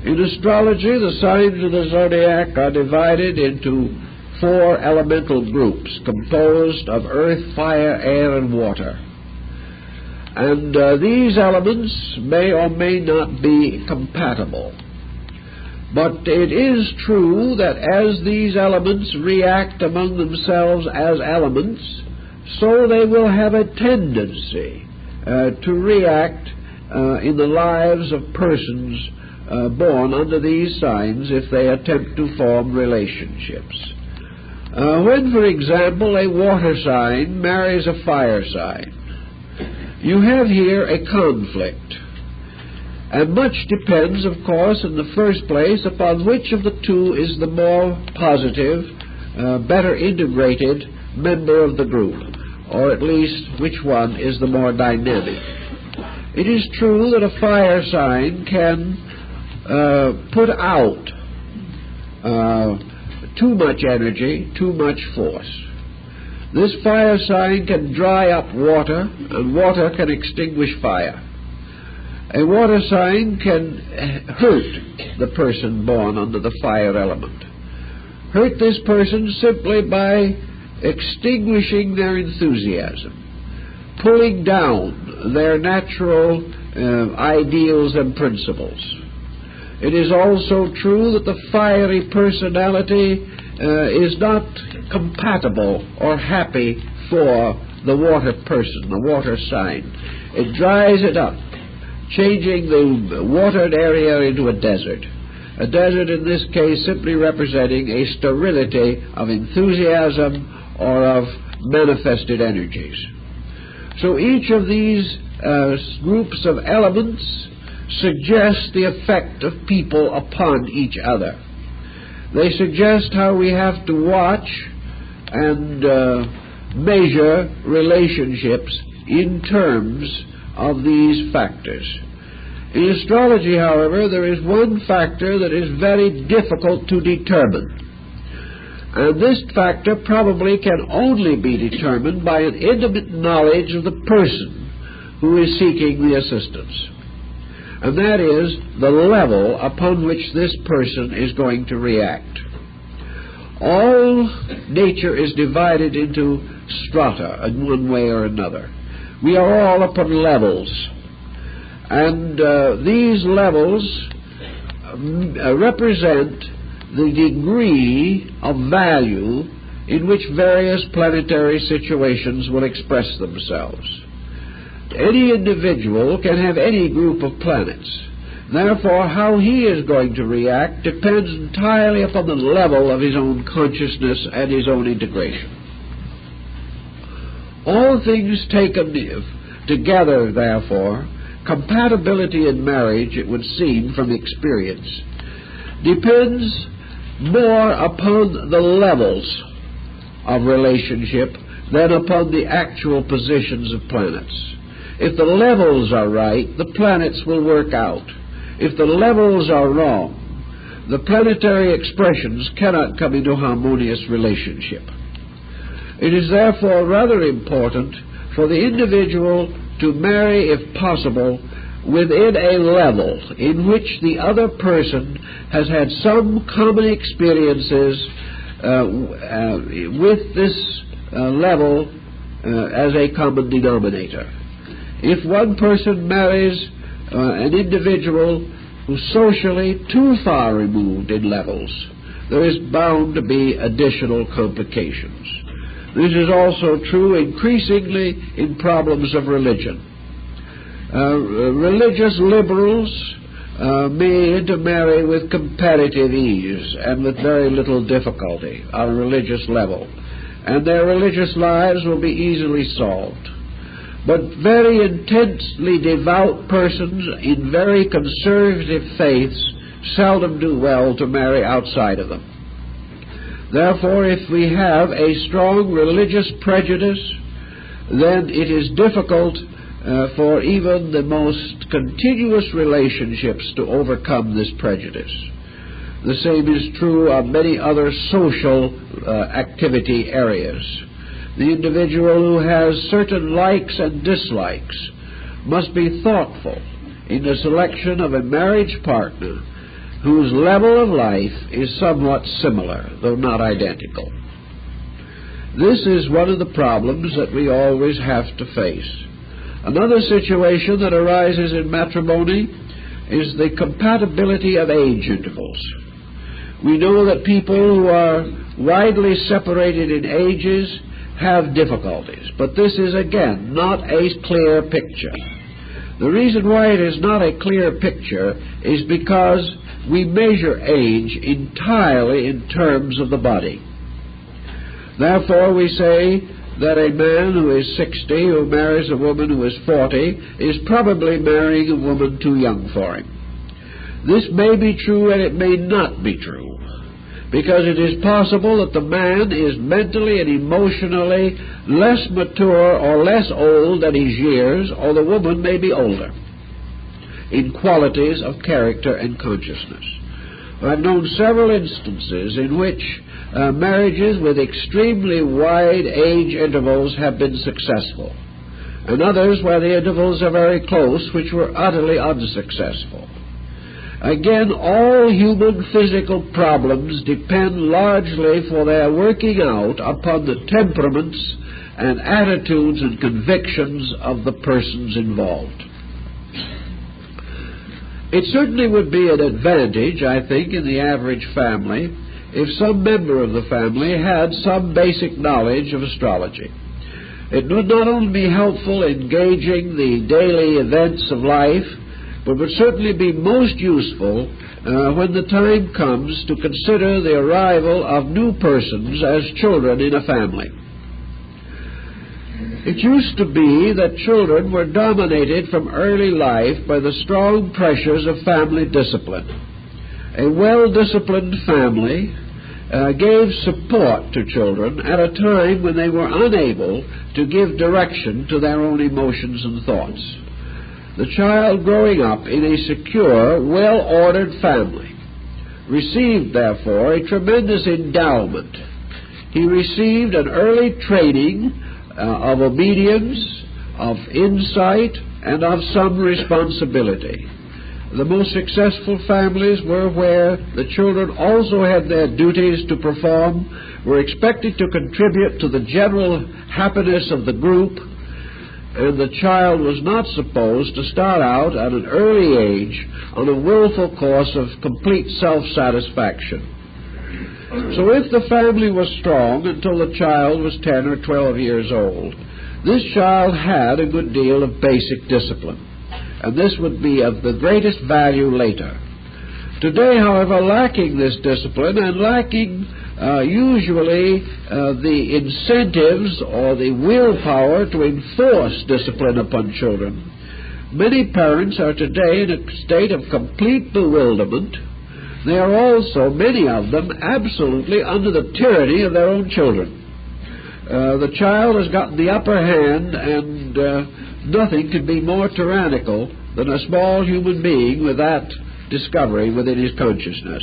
In astrology, the signs of the zodiac are divided into 4 elemental groups composed of earth, fire, air, and water. And these elements may or may not be compatible. But it is true that as these elements react among themselves as elements, so they will have a tendency to react in the lives of persons born under these signs if they attempt to form relationships. When, for example, a water sign marries a fire sign, you have here a conflict. And much depends, of course, in the first place, upon which of the two is the more positive, better integrated member of the group, or at least which one is the more dynamic. It is true that a fire sign can put out too much energy, too much force. This fire sign can dry up water, and water can extinguish fire. A water sign can hurt the person born under the fire element. Hurt this person simply by extinguishing their enthusiasm, pulling down their natural ideals and principles. It is also true that the fiery personality is not compatible or happy for the water person, the water sign. It dries it up, changing the watered area into a desert. A desert in this case simply representing a sterility of enthusiasm or of manifested energies. So each of these groups of elements suggests the effect of people upon each other. They suggest how we have to watch and measure relationships in terms of these factors. In astrology, however, there is one factor that is very difficult to determine. And this factor probably can only be determined by an intimate knowledge of the person who is seeking the assistance. And that is the level upon which this person is going to react. All nature is divided into strata in one way or another. We are all upon levels. And these levels represent the degree of value in which various planetary situations will express themselves. Any individual can have any group of planets. Therefore, how he is going to react depends entirely upon the level of his own consciousness and his own integration. All things taken together, therefore, compatibility in marriage, it would seem from experience, depends more upon the levels of relationship than upon the actual positions of planets. If the levels are right, the planets will work out. If the levels are wrong, the planetary expressions cannot come into harmonious relationship. It is therefore rather important for the individual to marry, if possible, within a level in which the other person has had some common experiences with this level as a common denominator. If one person marries an individual who's socially too far removed in levels, there is bound to be additional complications. This is also true increasingly in problems of religion. Religious liberals may intermarry with comparative ease and with very little difficulty on a religious level, and their religious lives will be easily solved. But very intensely devout persons in very conservative faiths seldom do well to marry outside of them. Therefore, if we have a strong religious prejudice, then it is difficult for even the most continuous relationships to overcome this prejudice. The same is true of many other social activity areas. The individual who has certain likes and dislikes must be thoughtful in the selection of a marriage partner whose level of life is somewhat similar, though not identical. This is one of the problems that we always have to face. Another situation that arises in matrimony is the compatibility of age intervals. We know that people who are widely separated in ages have difficulties, but this is again not a clear picture. The reason why it is not a clear picture is because we measure age entirely in terms of the body. Therefore, we say that a man who is 60 who marries a woman who is 40 is probably marrying a woman too young for him. This may be true and it may not be true, because it is possible that the man is mentally and emotionally less mature or less old than his years, or the woman may be older in qualities of character and consciousness. I've known several instances in which marriages with extremely wide age intervals have been successful, and others where the intervals are very close, which were utterly unsuccessful. Again, all human physical problems depend largely for their working out upon the temperaments and attitudes and convictions of the persons involved. It certainly would be an advantage, I think, in the average family if some member of the family had some basic knowledge of astrology. It would not only be helpful in gauging the daily events of life, but would certainly be most useful when the time comes to consider the arrival of new persons as children in a family. It used to be that children were dominated from early life by the strong pressures of family discipline. A well-disciplined family gave support to children at a time when they were unable to give direction to their own emotions and thoughts. The child growing up in a secure, well-ordered family received, therefore, a tremendous endowment. He received an early training of obedience, of insight, and of some responsibility. The most successful families were where the children also had their duties to perform, were expected to contribute to the general happiness of the group, and the child was not supposed to start out at an early age on a willful course of complete self-satisfaction. So if the family was strong until the child was 10 or 12 years old, this child had a good deal of basic discipline, and this would be of the greatest value later. Today, however, lacking this discipline and lacking usually the incentives or the willpower to enforce discipline upon children, many parents are today in a state of complete bewilderment. They are also, many of them, absolutely under the tyranny of their own children. The child has gotten the upper hand, and nothing could be more tyrannical than a small human being with that discovery within his consciousness.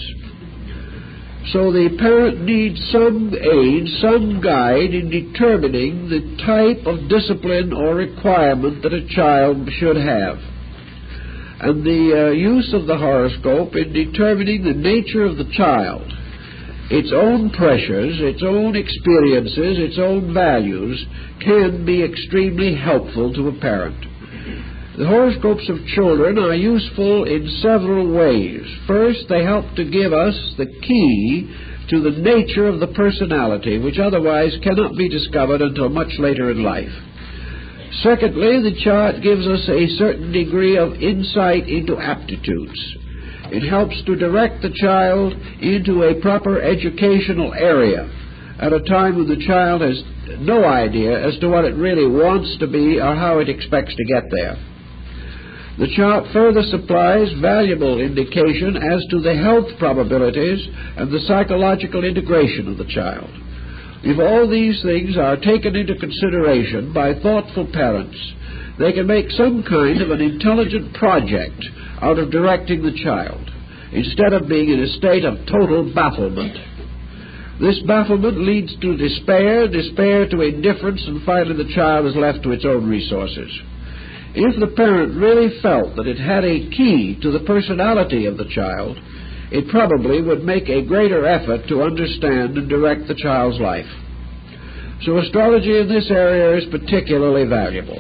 So the parent needs some aid, some guide in determining the type of discipline or requirement that a child should have. And the use of the horoscope in determining the nature of the child, its own pressures, its own experiences, its own values, can be extremely helpful to a parent. The horoscopes of children are useful in several ways. First, they help to give us the key to the nature of the personality, which otherwise cannot be discovered until much later in life. Secondly, the chart gives us a certain degree of insight into aptitudes. It helps to direct the child into a proper educational area at a time when the child has no idea as to what it really wants to be or how it expects to get there. The chart further supplies valuable indication as to the health probabilities and the psychological integration of the child. If all these things are taken into consideration by thoughtful parents, they can make some kind of an intelligent project out of directing the child, instead of being in a state of total bafflement. This bafflement leads to despair to indifference, and finally the child is left to its own resources. If the parent really felt that it had a key to the personality of the child, it probably would make a greater effort to understand and direct the child's life. So astrology in this area is particularly valuable.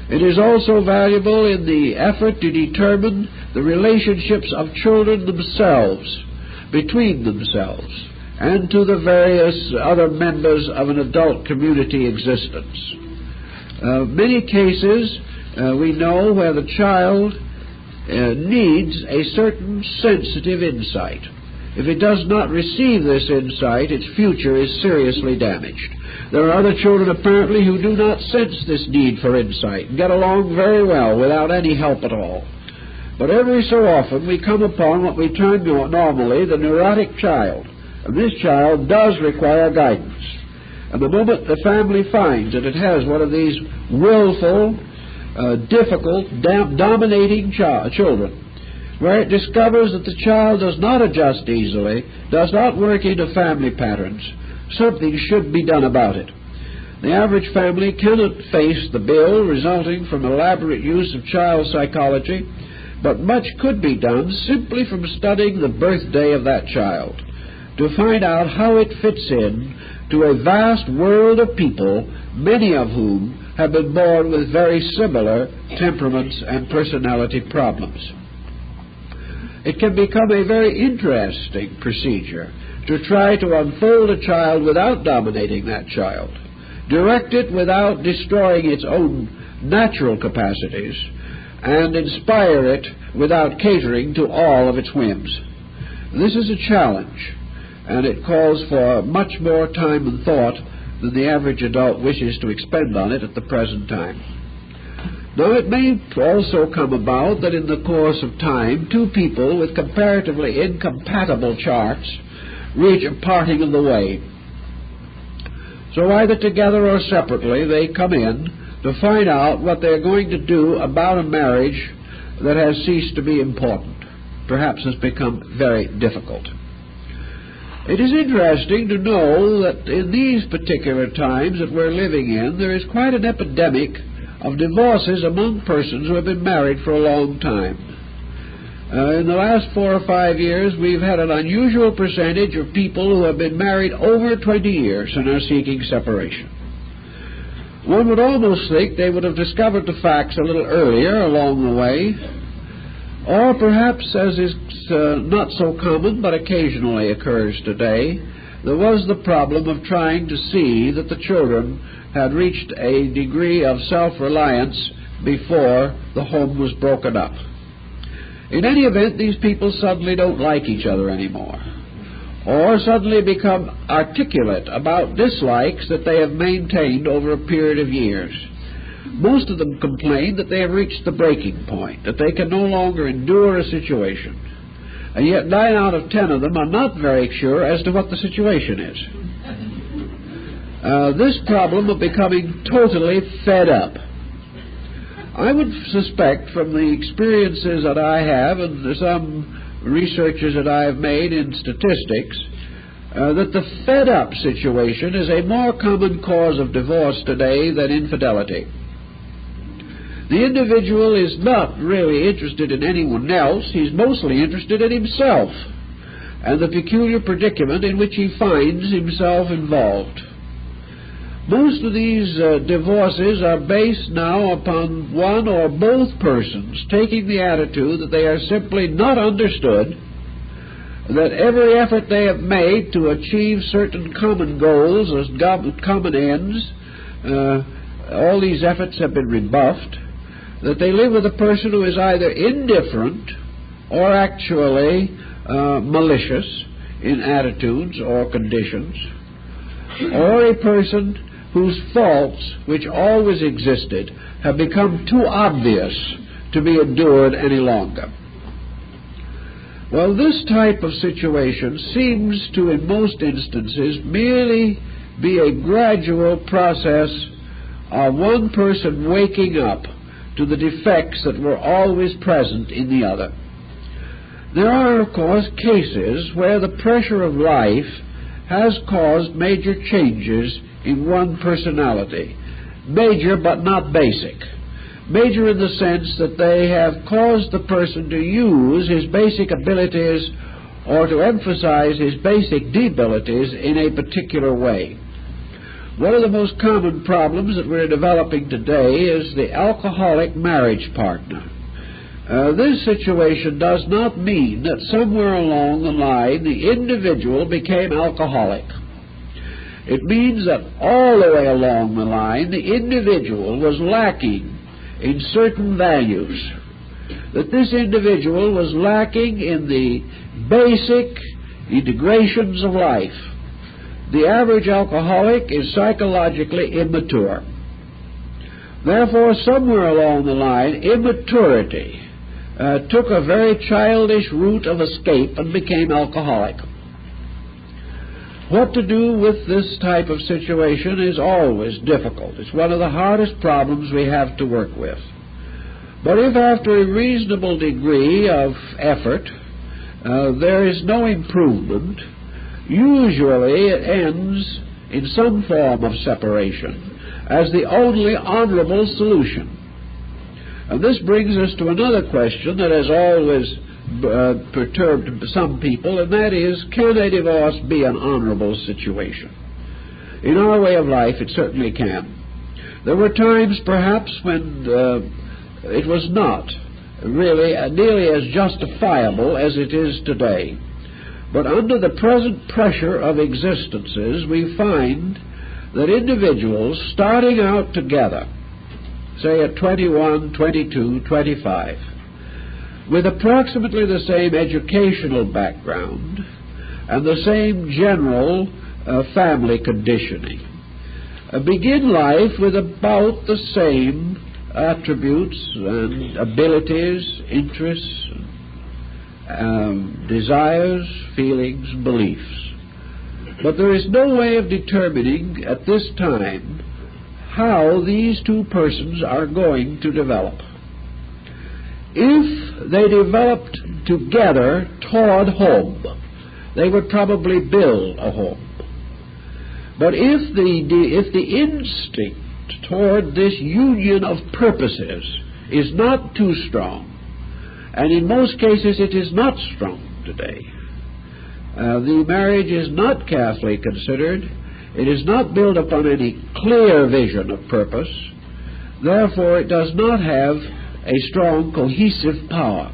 It is also valuable in the effort to determine the relationships of children themselves, between themselves, and to the various other members of an adult community existence. Many cases we know where the child needs a certain sensitive insight. If it does not receive this insight, its future is seriously damaged. There are other children apparently who do not sense this need for insight and get along very well without any help at all. But every so often we come upon what we term normally the neurotic child, and this child does require guidance. And the moment the family finds that it has one of these willful, difficult, dominating children, where it discovers that the child does not adjust easily, does not work into family patterns, something should be done about it. The average family cannot face the bill resulting from elaborate use of child psychology, but much could be done simply from studying the birthday of that child to find out how it fits in to a vast world of people, many of whom have been born with very similar temperaments and personality problems. It can become a very interesting procedure to try to unfold a child without dominating that child, direct it without destroying its own natural capacities, and inspire it without catering to all of its whims. This is a challenge, and it calls for much more time and thought than the average adult wishes to expend on it at the present time. Now, it may also come about that in the course of time, two people with comparatively incompatible charts reach a parting of the way. So either together or separately they come in to find out what they're going to do about a marriage that has ceased to be important, perhaps has become very difficult. It is interesting to know that in these particular times that we're living in, there is quite an epidemic of divorces among persons who have been married for a long time. In the last 4 or 5 years, we've had an unusual percentage of people who have been married over 20 years and are seeking separation. One would almost think they would have discovered the facts a little earlier along the way, or perhaps, as is not so common but occasionally occurs today, there was the problem of trying to see that the children had reached a degree of self-reliance before the home was broken up. In any event, these people suddenly don't like each other anymore, or suddenly become articulate about dislikes that they have maintained over a period of years. Most of them complain that they have reached the breaking point, that they can no longer endure a situation. And yet 9 out of 10 of them are not very sure as to what the situation is. This problem of becoming totally fed up. I would suspect from the experiences that I have and some researches that I have made in statistics that the fed up situation is a more common cause of divorce today than infidelity. The individual is not really interested in anyone else. He's mostly interested in himself and the peculiar predicament in which he finds himself involved. Most of these divorces are based now upon one or both persons taking the attitude that they are simply not understood, that every effort they have made to achieve certain common goals as common ends, all these efforts have been rebuffed, that they live with a person who is either indifferent or actually malicious in attitudes or conditions, or a person whose faults, which always existed, have become too obvious to be endured any longer. Well, this type of situation seems to, in most instances, merely be a gradual process of one person waking up to the defects that were always present in the other. There are, of course, cases where the pressure of life has caused major changes in one personality. Major but not basic. Major in the sense that they have caused the person to use his basic abilities or to emphasize his basic debilities in a particular way. One of the most common problems that we're developing today is the alcoholic marriage partner. This situation does not mean that somewhere along the line the individual became alcoholic. It means that all the way along the line the individual was lacking in certain values, that this individual was lacking in the basic integrations of life. The average alcoholic is psychologically immature. Therefore, somewhere along the line, immaturity took a very childish route of escape and became alcoholic. What to do with this type of situation is always difficult. It's one of the hardest problems we have to work with. But if after a reasonable degree of effort there is no improvement, usually it ends in some form of separation as the only honorable solution. And this brings us to another question that has always perturbed some people, and that is, can a divorce be an honorable situation? In our way of life, it certainly can. There were times, perhaps, when it was not really nearly as justifiable as it is today. But under the present pressure of existences, we find that individuals starting out together, say at 21, 22, 25, with approximately the same educational background and the same general family conditioning, begin life with about the same attributes and abilities, interests, desires, feelings, beliefs. But there is no way of determining at this time how these two persons are going to develop. If they developed together toward home, they would probably build a home. But if the instinct toward this union of purposes is not too strong, and in most cases it is not strong today, the marriage is not carefully considered, it is not built upon any clear vision of purpose, therefore it does not have a strong cohesive power.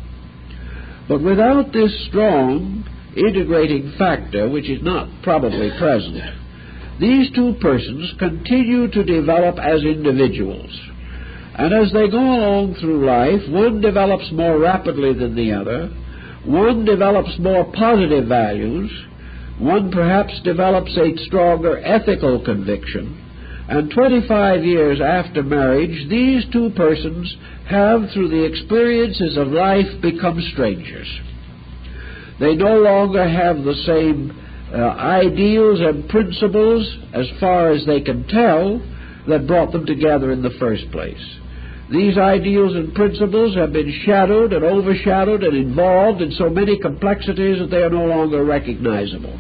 But without this strong integrating factor, which is not probably present, these two persons continue to develop as individuals. And as they go along through life, one develops more rapidly than the other, one develops more positive values, one perhaps develops a stronger ethical conviction, and 25 years after marriage, these two persons have, through the experiences of life, become strangers. They no longer have the same ideals and principles, as far as they can tell, that brought them together in the first place. These ideals and principles have been shadowed and overshadowed and involved in so many complexities that they are no longer recognizable.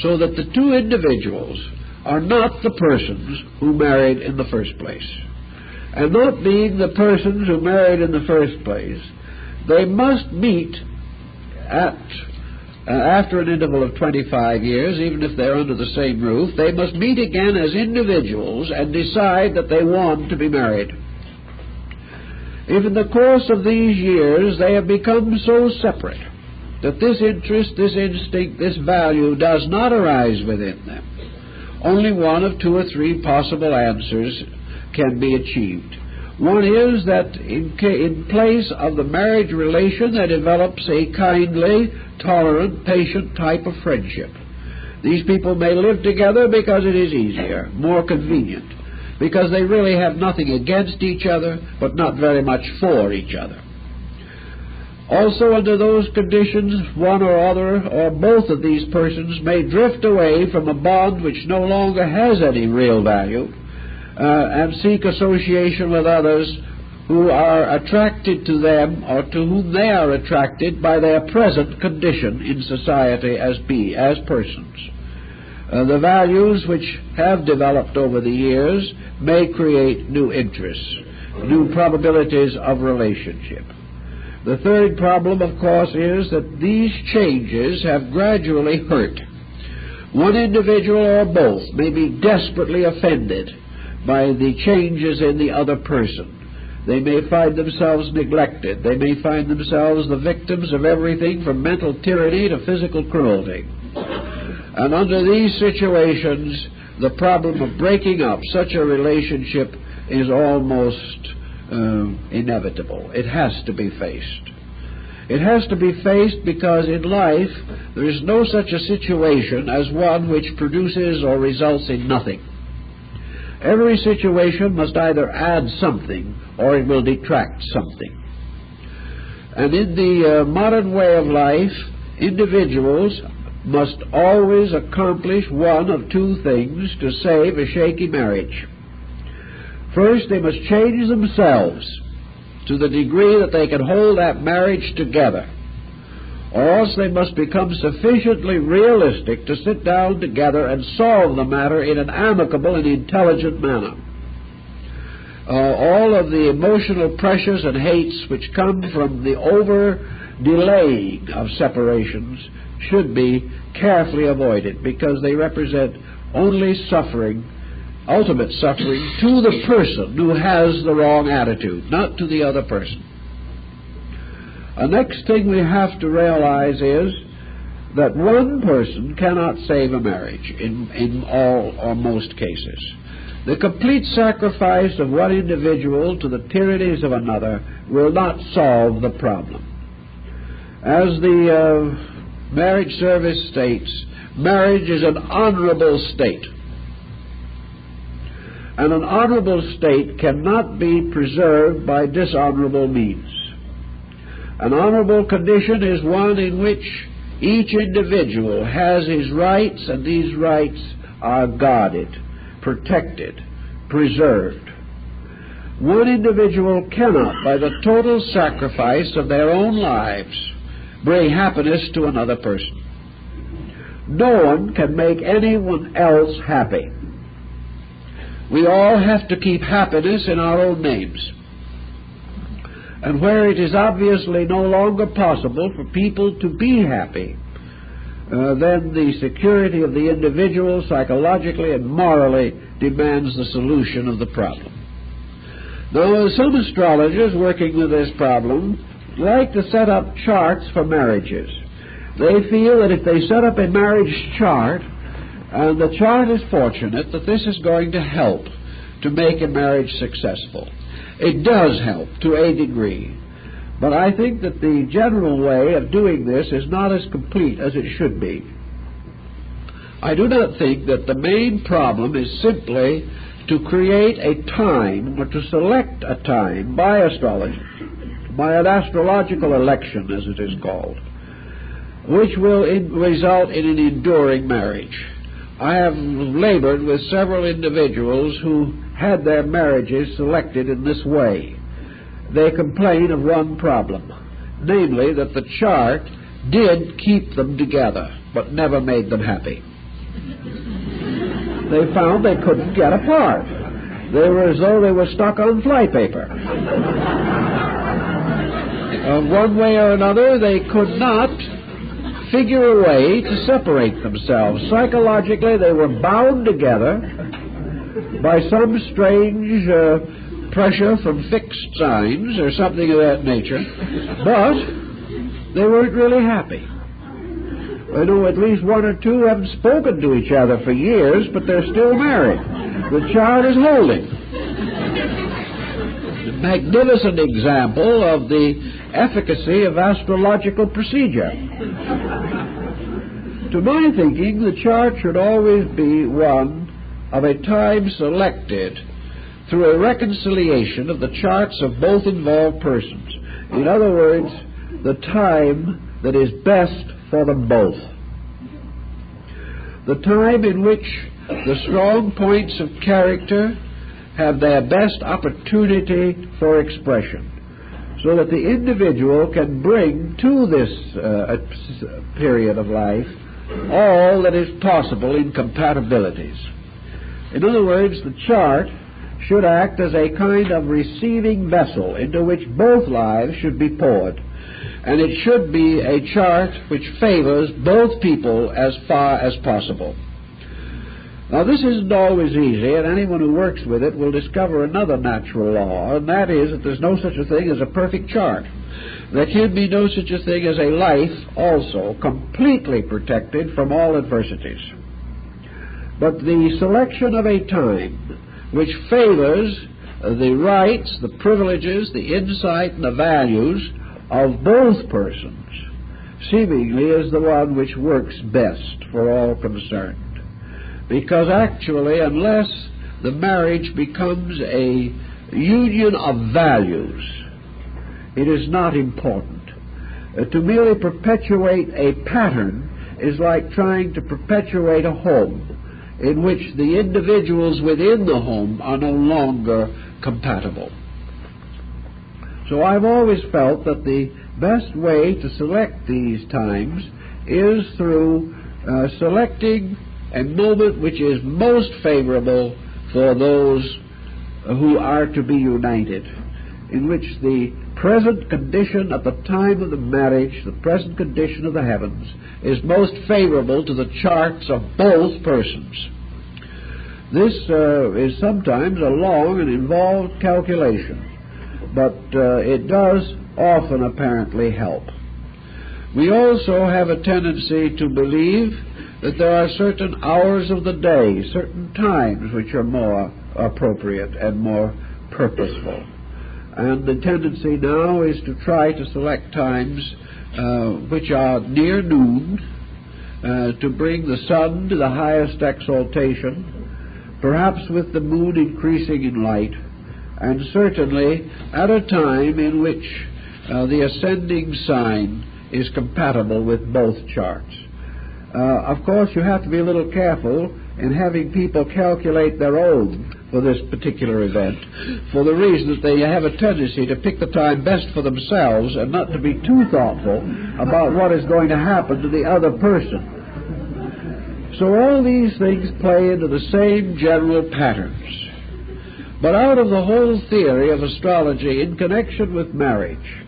So that the two individuals are not the persons who married in the first place. And not being the persons who married in the first place, they must meet after an interval of 25 years, even if they're under the same roof, they must meet again as individuals and decide that they want to be married. If in the course of these years they have become so separate that this interest, this instinct, this value does not arise within them, only one of two or three possible answers can be achieved. One is that in place of the marriage relation there develops a kindly, tolerant, patient type of friendship. These people may live together because it is easier, more convenient, because they really have nothing against each other, but not very much for each other. Also, under those conditions, one or other or both of these persons may drift away from a bond which no longer has any real value, and seek association with others who are attracted to them or to whom they are attracted by their present condition in society as persons. The values which have developed over the years may create new interests, new probabilities of relationship. The third problem, of course, is that these changes have gradually hurt. One individual or both may be desperately offended by the changes in the other person. They may find themselves neglected. They may find themselves the victims of everything from mental tyranny to physical cruelty. And under these situations, the problem of breaking up such a relationship is almost inevitable. It has to be faced. It has to be faced because in life there is no such a situation as one which produces or results in nothing. Every situation must either add something or it will detract something. And in the modern way of life, individuals must always accomplish one of two things to save a shaky marriage. First, they must change themselves to the degree that they can hold that marriage together, or else they must become sufficiently realistic to sit down together and solve the matter in an amicable and intelligent manner. All of the emotional pressures and hates which come from the over-delaying of separations should be carefully avoided, because they represent only suffering, ultimate suffering, to the person who has the wrong attitude, not to the other person. The next thing we have to realize is that one person cannot save a marriage in all or most cases. The complete sacrifice of one individual to the tyrannies of another will not solve the problem. As the marriage service states, marriage is an honorable state. And an honorable state cannot be preserved by dishonorable means. An honorable condition is one in which Each individual has his rights, and these rights are guarded, protected, preserved. One individual cannot, by the total sacrifice of their own lives, bring happiness to another person. No one can make anyone else happy. We all have to keep happiness in our own names. And where it is obviously no longer possible for people to be happy, then the security of the individual psychologically and morally demands the solution of the problem. Now, some astrologers working with this problem like to set up charts for marriages. They feel that if they set up a marriage chart, and the chart is fortunate, that this is going to help to make a marriage successful. It does help to a degree, but I think that the general way of doing this is not as complete as it should be. I do not think that the main problem is simply to create a time, or to select a time by astrology, by an astrological election, as it is called, which will result in an enduring marriage. I have labored with several individuals who had their marriages selected in this way. They complain of one problem, namely that the chart did keep them together, but never made them happy. They found they couldn't get apart. They were as though they were stuck on flypaper. One way or another, they could not figure a way to separate themselves. Psychologically, they were bound together by some strange pressure from fixed signs or something of that nature, but they weren't really happy. I know at least one or two haven't spoken to each other for years, but they're still married. The chart is holding. A magnificent example of the efficacy of astrological procedure. To my thinking, the chart should always be one of a time selected through a reconciliation of the charts of both involved persons. In other words, the time that is best for them both. The time in which the strong points of character have their best opportunity for expression, so that the individual can bring to this period of life all that is possible in compatibilities. In other words, the chart should act as a kind of receiving vessel into which both lives should be poured. And it should be a chart which favors both people as far as possible. Now, this isn't always easy, and anyone who works with it will discover another natural law, and that is that there's no such a thing as a perfect chart. There can be no such a thing as a life also completely protected from all adversities. But the selection of a time which favors the rights, the privileges, the insight, and the values of both persons seemingly is the one which works best for all concerned. Because actually, unless the marriage becomes a union of values, it is not important. To merely perpetuate a pattern is like trying to perpetuate a home in which the individuals within the home are no longer compatible. So I've always felt that the best way to select these times is through selecting a moment which is most favorable for those who are to be united, in which the present condition at the time of the marriage, the present condition of the heavens, is most favorable to the charts of both persons. This is sometimes a long and involved calculation, but it does often apparently help. We also have a tendency to believe that there are certain hours of the day, certain times which are more appropriate and more purposeful. And the tendency now is to try to select times which are near noon, to bring the sun to the highest exaltation, perhaps with the moon increasing in light, and certainly at a time in which the ascending sign is compatible with both charts. Of course, you have to be a little careful in having people calculate their own for this particular event, for the reason that they have a tendency to pick the time best for themselves and not to be too thoughtful about what is going to happen to the other person. So all these things play into the same general patterns. But out of the whole theory of astrology in connection with marriage,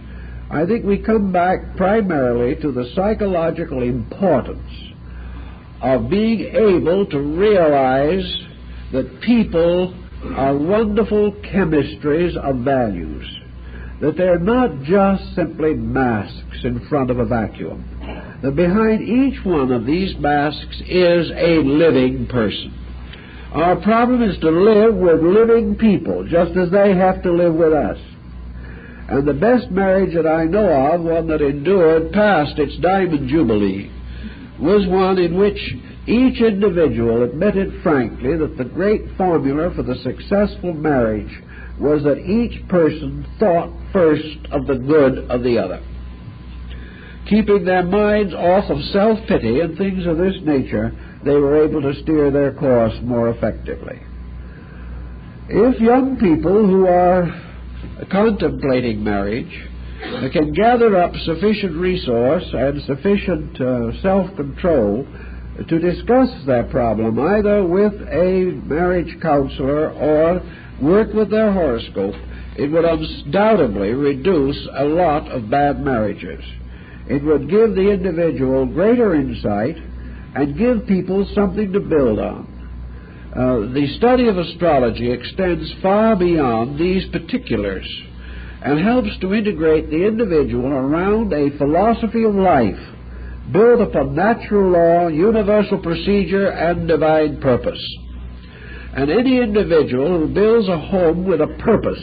I think we come back primarily to the psychological importance of being able to realize that people are wonderful chemistries of values, that they're not just simply masks in front of a vacuum, that behind each one of these masks is a living person. Our problem is to live with living people, just as they have to live with us. And the best marriage that I know of, one that endured past its diamond jubilee, was one in which each individual admitted frankly that the great formula for the successful marriage was that each person thought first of the good of the other. Keeping their minds off of self-pity and things of this nature, they were able to steer their course more effectively. If young people who are contemplating marriage can gather up sufficient resource and sufficient self-control to discuss their problem either with a marriage counselor or work with their horoscope, it would undoubtedly reduce a lot of bad marriages. It would give the individual greater insight and give people something to build on. The study of astrology extends far beyond these particulars and helps to integrate the individual around a philosophy of life built upon natural law, universal procedure, and divine purpose. And any individual who builds a home with a purpose,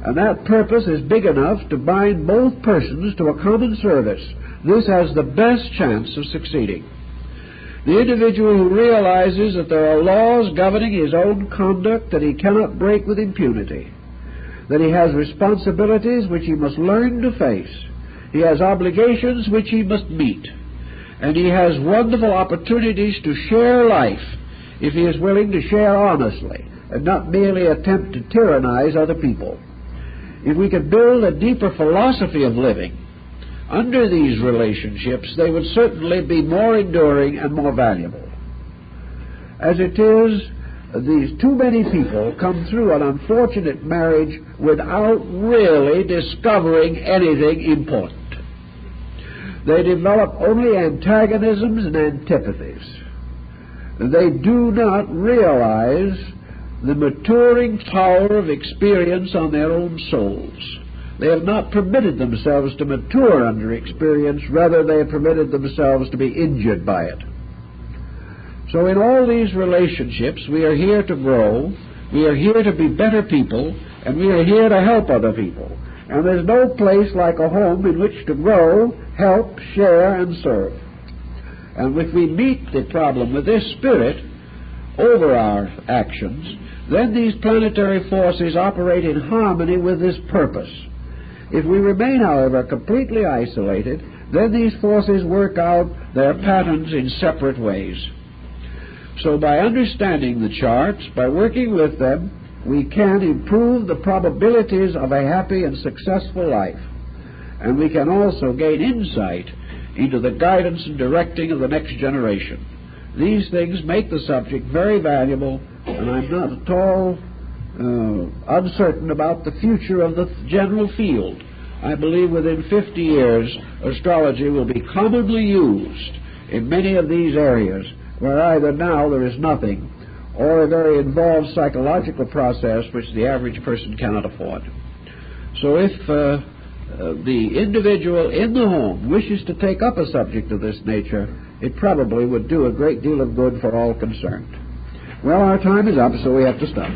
and that purpose is big enough to bind both persons to a common service, this has the best chance of succeeding. The individual who realizes that there are laws governing his own conduct that he cannot break with impunity, that he has responsibilities which he must learn to face, he has obligations which he must meet, and he has wonderful opportunities to share life if he is willing to share honestly and not merely attempt to tyrannize other people. If we could build a deeper philosophy of living under these relationships, they would certainly be more enduring and more valuable. As it is, these too many people come through an unfortunate marriage without really discovering anything important. They develop only antagonisms and antipathies. They do not realize the maturing power of experience on their own souls. They have not permitted themselves to mature under experience, rather they have permitted themselves to be injured by it. So in all these relationships, we are here to grow, we are here to be better people, and we are here to help other people. And there's no place like a home in which to grow, help, share, and serve. And if we meet the problem with this spirit over our actions, then these planetary forces operate in harmony with this purpose. If we remain, however, completely isolated, then these forces work out their patterns in separate ways. So by understanding the charts, by working with them, we can improve the probabilities of a happy and successful life. And we can also gain insight into the guidance and directing of the next generation. These things make the subject very valuable, and I'm not at all uncertain about the future of the general field. I believe within 50 years, astrology will be commonly used in many of these areas where either now there is nothing or a very involved psychological process which the average person cannot afford. So if the individual in the home wishes to take up a subject of this nature, it probably would do a great deal of good for all concerned. Well, our time is up, so we have to stop.